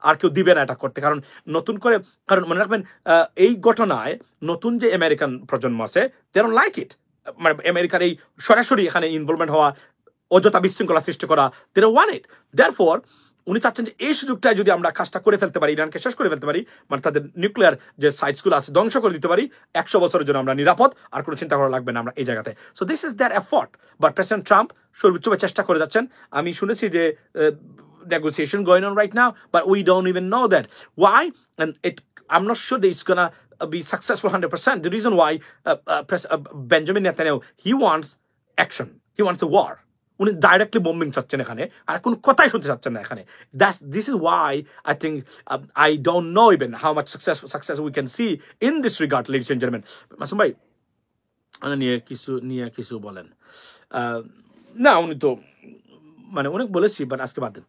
আর কেউ দিবে না এটা করতে। কারণ নতুন করে, কারণ মনে রাখবেন এই ঘটনায় নতুন যে আমেরিকান প্রজন্ম আছে দে ডোন্ট লাইক ইট, মানে আমেরিকার এই সরাসরি এখানে ইনভলভমেন্ট হওয়া, অযথা বিশৃঙ্খলা সৃষ্টি করা, they don't want it. Therefore উনি চাচ্ছেন যে এই সুযোগটায় যদি আমরা কাজটা করে ফেলতে পারি, ইরানকে শেষ করে ফেলতে পারি, মানে তাদের নিউক্লিয়ার যে সাইটসগুলো আছে ধ্বংস করে দিতে পারি, 100 বছরের জন্য আমরা নিরাপদ, আর কোনো চিন্তা করা লাগবে না আমরা এই জায়গাতে। So this is their effort. But president Trump সর্বোচ্চভাবে চেষ্টা করে যাচ্ছেন। আমি শুনেছি যে negotiation going on right now, but we don't even know that. Why? And I'm not sure that it's gonna be successful 100%. The reason why Benjamin Netanyahu, he wants action, he wants a war. উনি directly bombing চাচ্ছেন এখানে, আর কোনো কথাই শুনতে চাচ্ছেন না এখানে। This is why I think I don't know even how much success we can see in this regard, ladies and gentleman. Masum ভাই নিয়ে কিছু বলেন? না উনি তো মানে অনেক বলেছি, বাট আজকে বাদ দেন।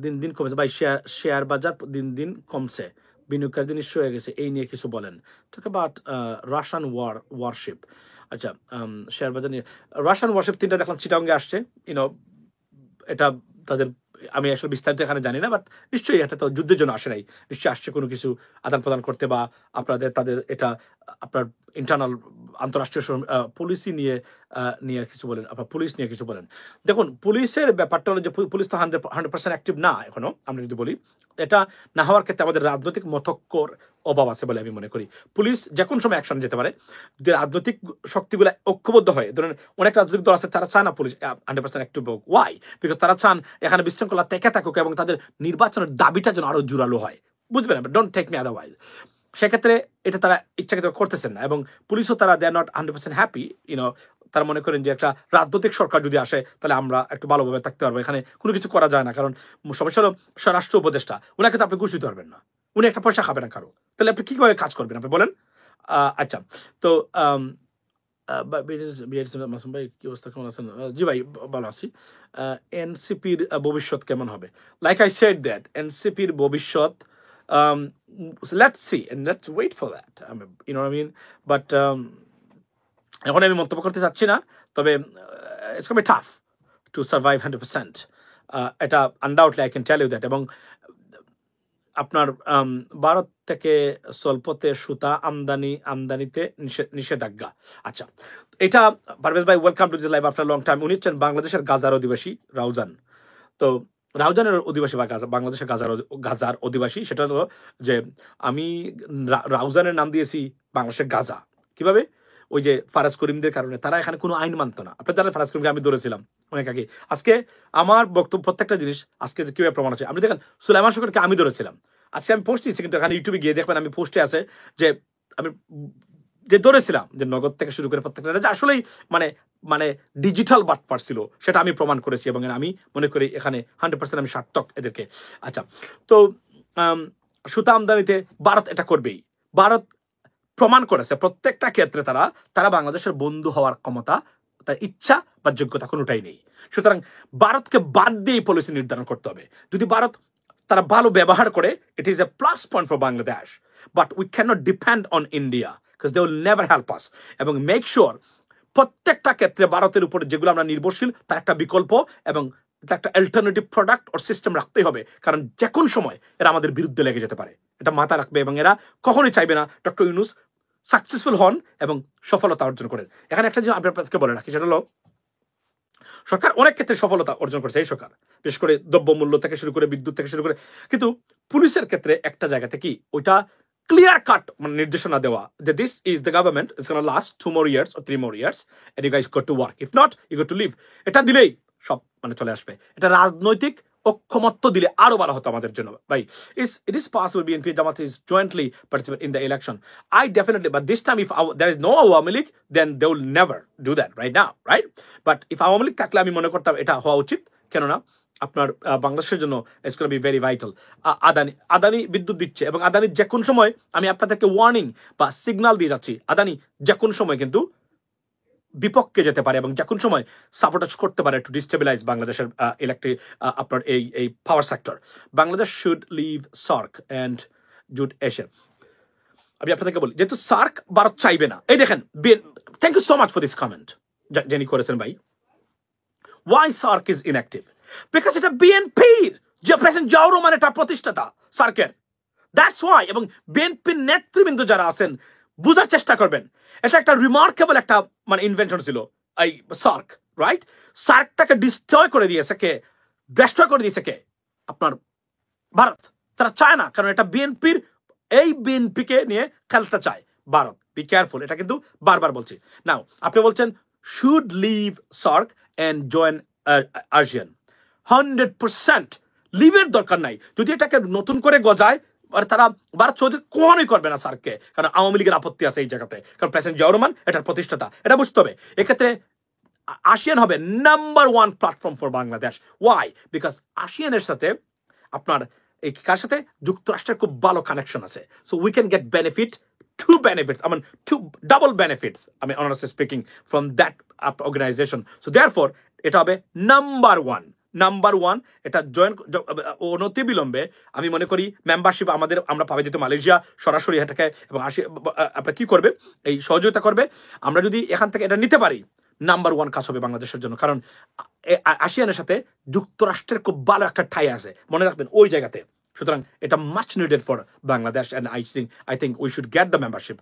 দিন দিন কমেছে ভাই, শেয়ার বাজার দিন দিন কমছে, বিনিয়োগকারীদের নিঃস্ব হয়ে গেছে, এই নিয়ে কিছু বলেন। Talk about Russian warship. আচ্ছা, শেয়ার বাজার নিয়ে রাশিয়ান ওয়ারশিপ 3টা দেখলাম চিটাগংয়ে আসছে। এটা তাদের, আমি আসলে বিস্তারিত এখানে জানি না, বাট নিশ্চয়ই এটা তো যুদ্ধের জন্য আসে নাই, নিশ্চয়ই আসছে কোনো কিছু আদান প্রদান করতে, বা তাদের এটা আপনার ইন্টারনাল আন্তঃরাষ্ট্রীয় পলিসি নিয়ে কিছু বলেন, আপনার পুলিশ নিয়ে কিছু বলেন। দেখুন পুলিশের ব্যাপারটা হলো যে পুলিশ তো 100% অ্যাক্টিভ না এখনো। আমরা যদি বলি এটা না হওয়ার ক্ষেত্রে আমাদের রাজনৈতিক মতক্কর অভাব আছে বলে আমি মনে করি। পুলিশ যে কোনো সময় অ্যাকশন যেতে পারে যদি রাজনৈতিক শক্তিগুলো ঐক্যবদ্ধ হয়। ধরেন অনেক রাজনৈতিক দল আছে তারা চায় না পুলিশ 100% অ্যাক্টিভ হোক। ওয়াই? বিকজ তারা চান এখানে বিশৃঙ্খলা থেকে থাকুক এবং তাদের নির্বাচনের দাবিটা যেন আরো জোরালো হয়। বুঝবেন? Don't take me otherwise. সেক্ষেত্রে এটা তারা ইচ্ছাকৃত করতেছেন না, এবং পুলিশও তারা দে আর নট 100% হ্যাপি। তারা মনে করেন যে একটা রাজনৈতিক সরকার যদি আসে তাহলে আমরা একটু ভালোভাবে থাকতে পারবো, এখানে কোনো কিছু করা যায় না। কারণ সমস্যা হলো স্বরাষ্ট্র উপদেষ্টা, উনাকে তো আপনি ঘুষ দিতে পারবেন না, উনি একটা পয়সা খাবেন না কারো, তাহলে আপনি কিভাবে কাজ করবেন আপনি বলেন? আচ্ছা, তো মাসুম ভাই কি অবস্থা, কেমন আছেন? জি ভাই ভালো আছি। এনসিপির ভবিষ্যৎ কেমন হবে? লাইক আই সেড দ্যাট এনসিপির ভবিষ্যৎ, let's see and let's wait for that. I mean, you know what I mean? But এখন আমি মন্তব্য করতে চাচ্ছি না, তবে it's going to be tough to survive 100%. এটা undoubtedly I can tell you that. এবং আপনার ভারত থেকে স্বল্পতে সুতা আমদানিতে নিষেধাজ্ঞা। আচ্ছা, এটা পারভেজ ভাই welcome to this live after long time. উনি হচ্ছেন বাংলাদেশের গাজার অধিবাসী রাউজান। তো রাউজানের অধিবাসী বা বাংলাদেশের গাজার অধিবাসী, সেটা হলো যে আমি রাউজানের নাম দিয়েছি বাংলাদেশের গাজা। কিভাবে? ওই যে ফারাজ করিমদের কারণে তারা এখানে কোনো আইন মানত না। আপনার জানেন ফারাজ করিমকে আমি ধরেছিলাম অনেক আগে। আজকে আমার বক্তব্য প্রত্যেকটা জিনিস আজকে কিভাবে প্রমাণ আছে। আপনি দেখেন সুলাইমান শুকরকে আমি ধরেছিলাম, আজকে আমি পোস্ট দিয়েছি, কিন্তু এখানে ইউটিউবে গিয়ে দেখবেন আমি পোস্টে আছে যে আমি যে ধরেছিলাম যে নগদ থেকে শুরু করে প্রত্যেকটা যে আসলেই মানে মানে ডিজিটাল বাটপার ছিল, সেটা আমি প্রমাণ করেছি এবং আমি মনে করি এখানে 100% আমি সার্থক এদেরকে। আচ্ছা, তো সুতা আমদানিতে ভারত এটা করবেই। ভারত প্রমাণ করেছে প্রত্যেকটা ক্ষেত্রে তারা বাংলাদেশের বন্ধু হওয়ার ক্ষমতা, তার ইচ্ছা বা যোগ্যতা কোনোটাই নেই। সুতরাং ভারতকে বাদ দিয়ে পলিসি নির্ধারণ করতে হবে। যদি ভারত তারা ভালো ব্যবহার করে, it is a plus point for Bangladesh, but we can not depend on India because they will never help us. এবং মেক শিওর প্রত্যেকটা ক্ষেত্রে ভারতের উপরে যেগুলো আমরা নির্ভরশীল তার একটা বিকল্প এবং একটা অল্টারনেটিভ প্রোডাক্ট ও সিস্টেম রাখতেই হবে, কারণ যে কোন সময় এরা আমাদের বিরুদ্ধে লেগে যেতে পারে। এটা মাথা রাখবে এবং এরা কখনোই চাইবে না ডক্টর ইউনূস সাকসেসফুল হন এবং সফলতা অর্জন করেন। এখানে একটা জিনিস আপনাকে বলে রাখি, সেটা হলো সরকার অনেক ক্ষেত্রে সফলতা অর্জন করেছে এই সরকার, বিশেষ করে দ্রব্যমূল্য থেকে শুরু করে বিদ্যুৎ থেকে শুরু করে। কিন্তু পুলিশের ক্ষেত্রে একটা জায়গা থেকে ওইটা ক্লিয়ার কাট মানে নির্দেশনা দেওয়া যে this is the government, it's gonna last 2 more years or 3 more years and you guys got to work, if not you got to leave। এটা দিলেই সব মানে চলে আসবে। এটা রাজনৈতিক ঐক্যমত্য দিলে আরো ভালো হতো আমাদের জন্য ভাই। It is possible BNP Jamaat is jointly participate in the election. I definitely, but this time if there is no Awami League, then they will never do that right now, right? But if Awami League থাকলে আমি মনে করতাম এটা হওয়া উচিত। কেননা আপনার বাংলাদেশের জন্য it's gonna be very vital. Adani বিদ্যুৎ দিচ্ছে এবং আদানি যে কোন সময়, আমি আপনাদেরকে ওয়ার্নিং বা সিগন্যাল দিয়ে যাচ্ছি, আদানি যে কোন সময় কিন্তু বিপক্ষে যেতে পারে এবং যে কোন সময় সাপোর্টাজ করতে পারে টু ডিস্টেবিলাইজ বাংলাদেশের ইলেকট্রিক আপনার এই power sector. Bangladesh should leave SAARC and join Asia. আমি আপনাদেরকে বলি, যেহেতু সার্ক ভারত চাইবে না, এই দেখেন, thank you so much for this comment যিনি করেছেন ভাই। Why SAARC is inactive? Because এটা বিএনপির যে প্রেসিডেন্ট জিয়াউর রহমান এটা প্রতিষ্ঠাতা সার্কের, দ্যাটস ওয়াই। এবং বিএনপির নেতৃবৃন্দ যারা আছেন বুঝার চেষ্টা করবেন, এটা একটা রিমার্কেবল একটা মানে ইনভেনশন ছিল এই সার্ক, রাইট? সার্কটাকে ডিস্ট্রয় করে দিয়েছে কে? ডিস্ট্রয় করে দিয়েছে কে? আপনার ভারত। তারা চায় না, কারণ এটা বিএনপির, এই বিএনপিকে নিয়ে খেলতে চায় ভারত। বি কেয়ারফুল, এটা কিন্তু বারবার বলছি। নাও আপনি বলছেন should leave SAARC and join ASEAN। 100% লিভের দরকার নাই। যদি এটাকে নতুন করে গজায়, তারা ভারত চৌধুরী কখনোই করবে না সার্ককে, কারণ আওয়ামী লীগের আপত্তি আছে এই জায়গাতে, কারণ প্রেসিডেন্ট জিয়াউর রহমান এটার প্রতিষ্ঠাতা, এটা বুঝতে হবে। এক্ষেত্রে ASEAN হবে number 1 platform for Bangladesh. Why? Because ASEAN-এর সাথে আপনার এই কার সাথে যুক্তরাষ্ট্রের খুব ভালো কানেকশন আছে। So we can get benefit, two benefits, I mean two double benefits, I mean honestly speaking, from that organization. So therefore এটা হবে নাম্বার 1 এটা জয়েন অনতি বিলম্বে আমি মনে করি মেম্বারশিপ আমরা পাবে, যেহেতু মালয়েশিয়া সরাসরি এটাকে এবং আপনার কি করবে, এই সহযোগিতা করবে। আমরা যদি এখান থেকে এটা নিতে পারি, নাম্বার 1 কাজ হবে বাংলাদেশের জন্য, কারণ ASEAN-এর সাথে যুক্তরাষ্ট্রের খুব ভালো একটা ঠাই আছে, মনে রাখবেন ওই জায়গাতে। সুতরাং এটা much needed for Bangladesh, and I think we should get the membership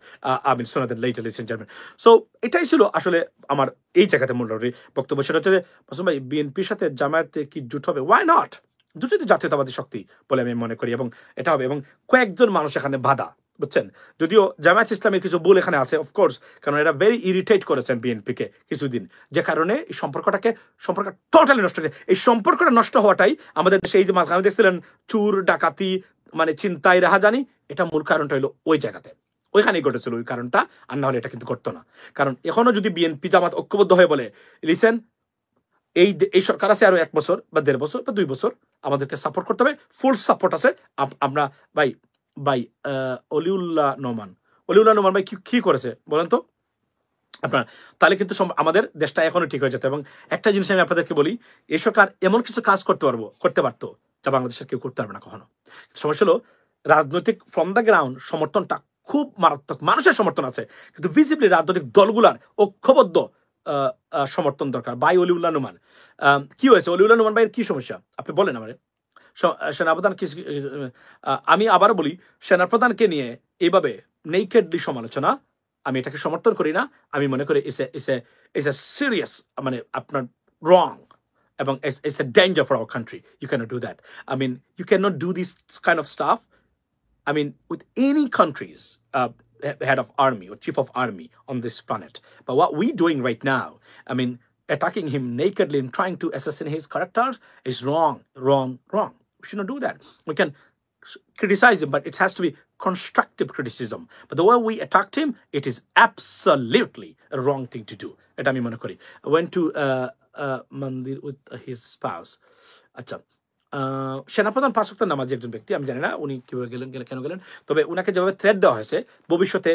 I mean sooner than later, ladies and gentlemen. So এটাই ছিল আসলে আমার এই জায়গাতে মোটামুটি বক্তব্য। সেটা হচ্ছে যে মাসুম ভাই, বিএনপির সাথে জামায়াতে কি জোট হবে? Why not? দুটোই তো জাতীয়তাবাদী শক্তি বলে আমি মনে করি, এবং এটা হবে, এবং কয়েকজন মানুষ এখানে বাধা, বুঝছেন? যদিও জামায়াত ইসলামের কিছু ভুল এখানে আছে অফকোর্স, কারণ এরা ভেরি ইরিটেট করেছেন বিএনপিকে কিছুদিন, যে কারণে এই সম্পর্ক টোটালি নষ্ট হয়েছে। এই সম্পর্কটা নষ্ট হওয়াটাই আমাদের দেশে এই যে মাঝখানে দেখছিলেন চুর ডাকাতি মানে চিন্তায় রাহাজানি, এটা মূল কারণটা হলো ওই জায়গাতে, ওইখানেই ঘটেছিল ওই কারণটা, আর না হলে এটা কিন্তু করতো না। কারণ এখনো যদি বিএনপি জামাত ঐক্যবদ্ধ হয়ে বলে লিসেন, এই সরকার আছে আরো 1 বছর বা 1.5 বছর বা 2 বছর, আমাদেরকে সাপোর্ট করতে হবে, ফুল সাপোর্ট আছে। আমরা ভাই অলিউল্লাহ নোমান ভাই কি করেছে বলেন তো আপনার, তাহলে কিন্তু আমাদের দেশটা এখনো ঠিক হয়ে যেত। এবং একটা জিনিস আমি আপনাদেরকে বলি, এই সরকার এমন কিছু কাজ করতে পারতো যা বাংলাদেশের কেউ করতে পারবে না কখনো। সমস্যা হলো রাজনৈতিক ফ্রম দ্য গ্রাউন্ড সমর্থনটা খুব মারাত্মক, মানুষের সমর্থন আছে, কিন্তু ভিজিবলি রাজনৈতিক দলগুলার ঐক্যবদ্ধ সমর্থন দরকার বাই অলিউল্লাহ নোমান। কি হয়েছে অলিউল্লাহ নোমান ভাইয়ের কি সমস্যা আপনি বলেন আমারে। সেনাপ্রধান আমি আবার বলি সেনাপ্রধানকে নিয়ে এইভাবে নেকেডলি সমালোচনা আমি এটাকে সমর্থন করি না। আমি মনে করি ইটস এ সিরিয়াস মানে আপনার রং এবং it's a danger for our country. You cannot do that. I mean, you cannot do this kind of stuff. I mean, with any country's head of army or chief of army on this planet. But what we're doing right now, I mean, attacking him nakedly and trying to assassinate his characters is wrong. We should not do that. We can criticize him, but it has to be constructive criticism. But the way we attacked him, it is absolutely a wrong thing to do. Eta ami mone kori. I went to mandir with his spouse. আচ্ছা, সেনাপ্রধান 5 ওয়াক্ত নামাজি একজন ব্যক্তি, আমি জানি না উনি কিভাবে গেলেন কেন গেলেন, তবে উনাকে যেভাবে থ্রেট দেওয়া হয়েছে ভবিষ্যতে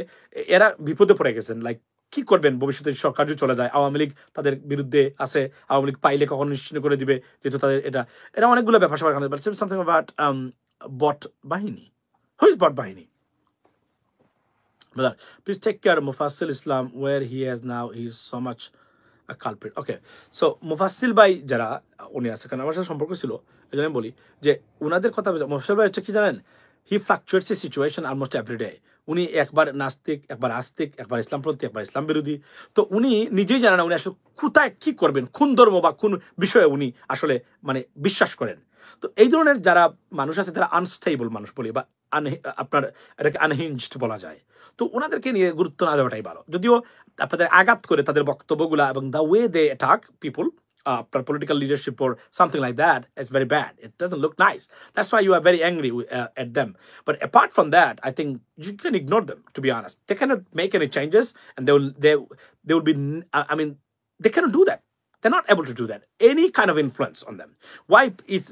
এরা বিপদে পড়ে গেছেন। লাইক কি করবেন ভবিষ্যতে সরকার যদি চলে যায়, আওয়ামী লীগ তাদের বিরুদ্ধে আছে, আওয়ামী লীগ পাইলে কখন নিশ্চিন্ন করে দিবে, যেহেতু তাদের এটা অনেকগুলো ব্যাপার স্যাপার সামথিং অ্যাবাউট বট বাহিনী। হু ইজ বট বাহিনী? Please take care of Mufassil Islam where he has now he is so much a culprit. Okay, so Mufassil ভাই যারা উনি আছে, কারণ আমার সাথে সম্পর্ক ছিল এই জন্য বলি যে উনাদের কথা মুফাসসিল ভাই হচ্ছে কি জানেন, he fluctuates a situation almost every day. উনি একবার নাস্তিক, একবার আস্তিক, একবার ইসলামপন্থী, একবার ইসলাম বিরোধী। তো উনি নিজেই জানেন না উনি আসলে কোথায় কি করবেন, কোন ধর্ম বা কোন বিষয়ে উনি আসলে মানে বিশ্বাস করেন। তো এই ধরনের যারা মানুষ আছে তারা আনস্টেবল মানুষ বলি বা আপনার এটাকে আনহিঞ্জড বলা যায়। তো ওনাদেরকে নিয়ে গুরুত্ব না দেওয়াটাই ভালো। যদিও আপনাদের আঘাত করে তাদের বক্তব্যগুলা এবং the way they attack people, আপনার political leadership or something like that, it's very bad. It doesn't look nice. That's why you are very angry at them. But apart from that, I think you can ignore them, to be honest. They cannot make any changes, and they will be, I mean, they cannot do that. They're not able to do that. Any kind of influence on them. Why is,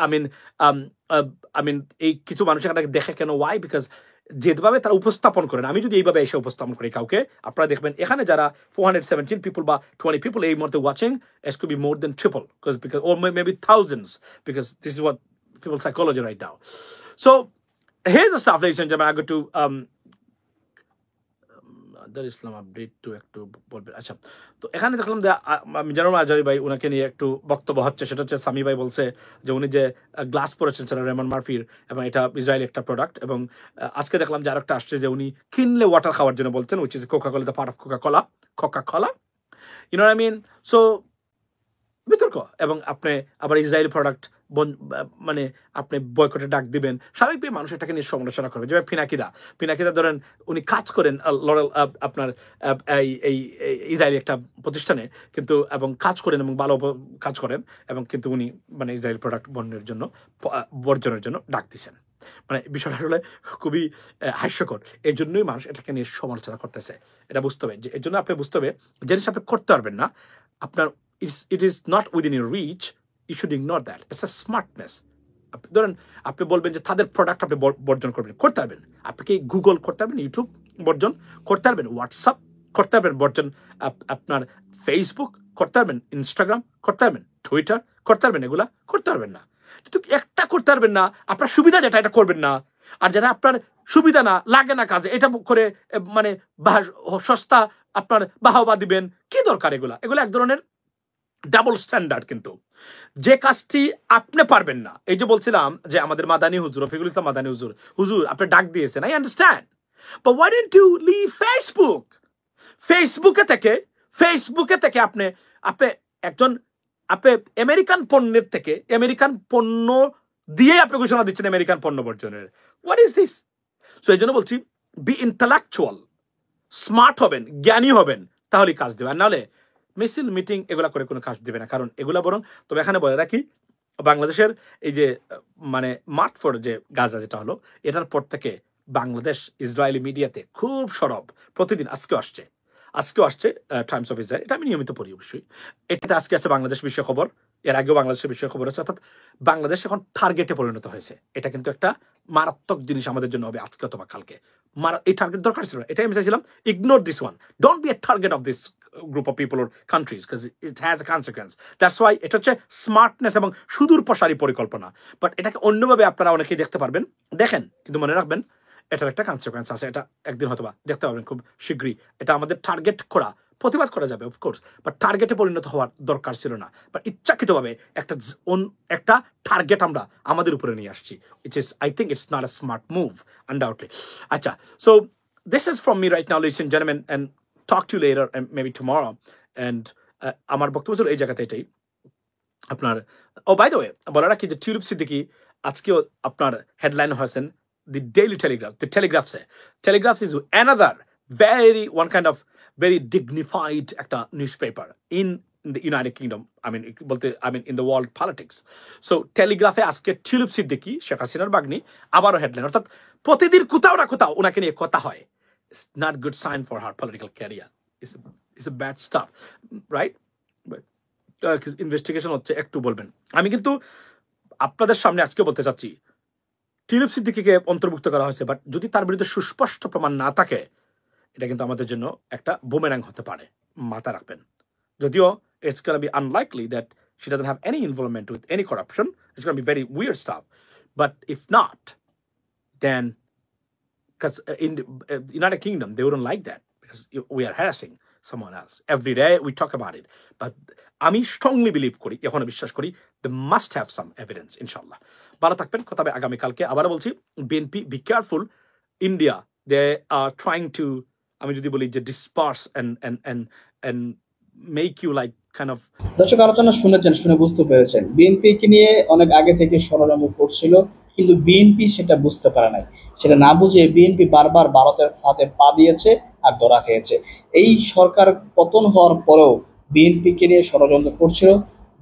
I mean, এই কিছু মানুষের দেখে কেন? Why? Because যেভাবে তারা উপস্থাপন করেন, আমি যদি এইভাবে এসে উপস্থাপন করি কাউকে, আপনারা দেখবেন এখানে যারা 417 পিপল বা 20 পিপল এই মুহূর্তে watching, it could be more than triple, because or maybe thousands, because this is what people's psychology right now. So here's the stuff, ladies and gentlemen. I go to Islam update to একটু বলবেন। আচ্ছা, তো এখানে দেখলাম যে মিজানুর আজহারী ভাই ওনাকে নিয়ে একটু বক্তব্য হচ্ছে, সেটা হচ্ছে সামি ভাই বলছে যে উনি যে গ্লাস পরেছেন সেটা রেমন মার্ফির এবং এটা ইসরায়েলি একটা প্রোডাক্ট। এবং আজকে দেখলাম যে আরেকটা আসছে যে উনি কিনলে ওয়াটার খাওয়ার জন্য বলছেন, which is Coca-Cola, the part of Coca-Cola, you know I mean. So বিতর্ক, এবং আপনি আবার ইসরায়েলি প্রোডাক্ট মানে আপনি বয়কটে ডাক দিবেন, স্বাভাবিকভাবে মানুষ এটাকে নিয়ে সমালোচনা করবে। যেভাবে পিনাকিদা ধরেন উনি কাজ করেন লরেল আপনার এই ইসরায়েলি একটা প্রতিষ্ঠানে, কিন্তু এবং কাজ করেন এবং ভালো কাজ করেন, এবং কিন্তু উনি মানে ইসরায়েলি প্রোডাক্ট বর্জনের জন্য ডাক দিচ্ছেন। মানে বিষয়টা আসলে খুবই হাস্যকর। এই জন্যই মানুষ এটাকে নিয়ে সমালোচনা করতেছে। এটা বুঝতে হবে যে এর জন্য আপনি বুঝতে হবে জিনিস আপনি করতে পারবেন না, আপনার it is not within your reach, you should ignore that. It's a smartness. ধরেন আপনি বলবেন যে তাদের প্রোডাক্ট আপনি বর্জন করবেন, করতে পারবেন। আপনি কি গুগল করতে পারবেন, ইউটিউব বর্জন করতে পারবেন, হোয়াটসঅ্যাপ করতে পারবেন বর্জন, আপনার ফেসবুক করতে পারবেন, ইনস্টাগ্রাম করতে পারবেন, টুইটার করতে পারবেন, এগুলা করতে পারবেন না। কিন্তু একটা করতে পারবেন না, আপনার সুবিধা যেটা এটা করবেন না, আর যারা আপনার সুবিধা না লাগে না কাজে এটা করে মানে সস্তা আপনার বাহবা দিবেন, কি দরকার? এগুলা এক ধরনের ডাবল স্ট্যান্ডার্ড। কিন্তু যে কাজটি আপনি পারবেন না, এই যে বলছিলাম যে আমাদের মাদানী হুজুর, রফিকুল ইসলাম মাদানী হুজুর আপনি ডাক দিয়েছেন, I understand, but why don't you leave ফেসবুকে থেকে আপনি একজন আমেরিকান পণ্যের থেকে আমেরিকান পণ্য দিয়ে আপনি ঘোষণা দিচ্ছেন আমেরিকান পণ্য বর্জনের। What is this? সো এই জন্য বলছি বি ইন্টেলেকচুয়াল, স্মার্ট হবেন, জ্ঞানী হবেন, তাহলেই কাজ দেবে। আর নাহলে মিছিল মিটিং এগুলা করে কোনো কাজ দেবে না। কারণ এগুলা বরং, তবে এখানে বলে রাখি, বাংলাদেশের এই যে মানে মার্চ ফর যে গাজা যেটা হলো, এটার পর থেকে বাংলাদেশ ইসরায়েলি মিডিয়াতে খুব সরব, প্রতিদিন আজকেও আসছে টাইমস অফ ইসরায়েল, এটা আমি নিয়মিত পড়ি অবশ্যই। এটাতে আজকে আছে বাংলাদেশ বিষয় খবর, এর আগেও বাংলাদেশের বিষয় খবর আছে। অর্থাৎ বাংলাদেশ এখন টার্গেটে পরিণত হয়েছে। এটা কিন্তু একটা মারাত্মক জিনিস আমাদের জন্য হবে আজকে অথবা কালকে। এই টার্গেট দরকার ছিল, এটাই আমি চাইছিলাম। Ignore this one, don't B a target of this group of people or countries, because it has a consequence. That's why এটা হচ্ছে স্মার্টনেস এবং সুদূর প্রসারী পরিকল্পনা। বাট এটাকে অন্যভাবে আপনারা অনেকেই দেখতে পারবেন, দেখেন, কিন্তু মনে রাখবেন এটার একটা কনসিকুয়েন্স আছে। এটা একদিন হয়তো বা দেখতে পারবেন খুব শীঘ্রই। এটা আমাদের টার্গেট করা প্রতিবাদ করা যাবে অফকোর্স, বাট টার্গেটে পরিণত হওয়ার দরকার ছিল না। বাট ইচ্ছাকৃতভাবে একটা টার্গেট আমরা আমাদের উপরে নিয়ে আসছি, which is I think it's not a smart move undoubtedly. আচ্ছা, so this is from me right now, ladies and gentlemen, and talk to you later and maybe tomorrow. And আমার বক্তব্য ছিল এই জায়গাতে এটাই আপনার। ও বাই দ্য ওয়ে বলে রাখি যে টিউলিপ সিদ্দিকী আজকেও আপনার হেডলাইন হয়েছেন দি ডেইলি টেলিগ্রাফ, দি টেলিগ্রাফসে। Telegraphs is another very one kind of very dignified একটা newspaper in the United Kingdom, I mean in the world politics. So টেলিগ্রাফে আজকে টিউলিপ সিদ্দিকী শেখ হাসিনার বাগ্নি আবারও হেডলাইন, অর্থাৎ প্রতিদিন কোথাও না কোথাও ওনাকে নিয়ে কথা হয়। It's not good sign for her political career. It's a bad stuff, right? Investigation হচ্ছে, একটু বলবেন। আমি কিন্তু আপনাদের সামনে আজকে বলতে চাচ্ছি টিউলিপ সিদ্দিকীকে অন্তর্ভুক্ত করা হয়েছে, বাট যদি তার বিরুদ্ধে সুস্পষ্ট প্রমাণ না থাকে এটা কিন্তু আমাদের জন্য একটা বুমেরাং হতে পারে, মাথা রাখবেন। যদিও it's going to be unlikely that she doesn't have any involvement with any corruption, it's going to be very weird stuff, but if not, then because in the United Kingdom they wouldn't like that because we are harassing someone else every day, we talk about it, but আমি strongly believe করি, এখনো বিশ্বাস করি they must have some evidence ইনশাআল্লাহ। ভালো থাকবেন, কথা হবে আগামীকালকে। আবার বলছি BNP be careful, India they are trying to, আমি যদি বলি যে disperse and make you like kind of। দর্শক আলোচনা শুনেছেন, শুনে বুঝতে পেরেছেন বিএনপি কে নিয়ে অনেক আগে থেকে ষড়যন্ত্র করছিল, কিন্তু বিএনপি সেটা বুঝতে পারে নাই। সেটা না বুঝে বিএনপি বারবার ভারতের ফাঁদে পা দিয়েছে আর ধরা খেয়েছে। এই সরকার পতন হওয়ার পরেও বিএনপি কে নিয়ে ষড়যন্ত্র করছিল।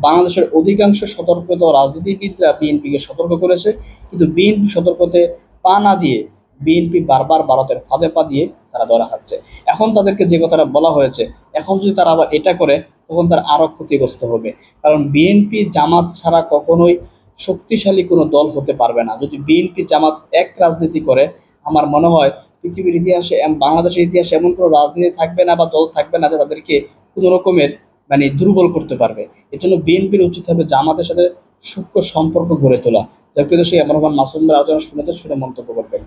বাংলাদেশের অধিকাংশ সতর্কিত রাজনীতিবিদরা বিএনপিকে সতর্ক করেছে, কিন্তু বিএনপি সতর্কতে পা না দিয়ে বিএনপি বারবার ভারতের ফাঁদে পা দিয়ে তারা ধরা খাচ্ছে। এখন তাদেরকে যে কথাটা বলা হয়েছে, এখন যদি তারা আবার এটা করে তখন তারা আরো ক্ষতিগ্রস্ত হবে। কারণ বিএনপি জামাত ছাড়া কখনোই শক্তিশালী কোনো দল হতে পারবে না। যদি বিএনপি জামাত এক রাজনীতি করে, আমার মনে হয় পৃথিবীর ইতিহাসে, বাংলাদেশের ইতিহাসে এমন কোনো রাজনীতি থাকবে না বা দল থাকবে না যে তাদেরকে কোনো রকমের দুর্বল করতে পারবে। এর জন্য বিএনপির উচিত হবে জামাতের সাথে সূক্ষ্ম সম্পর্ক গড়ে তোলা। যার প্রিয় দর্শক, আমার মাসুম ভাই আলোচনা শুনে মন্তব্য করবেন।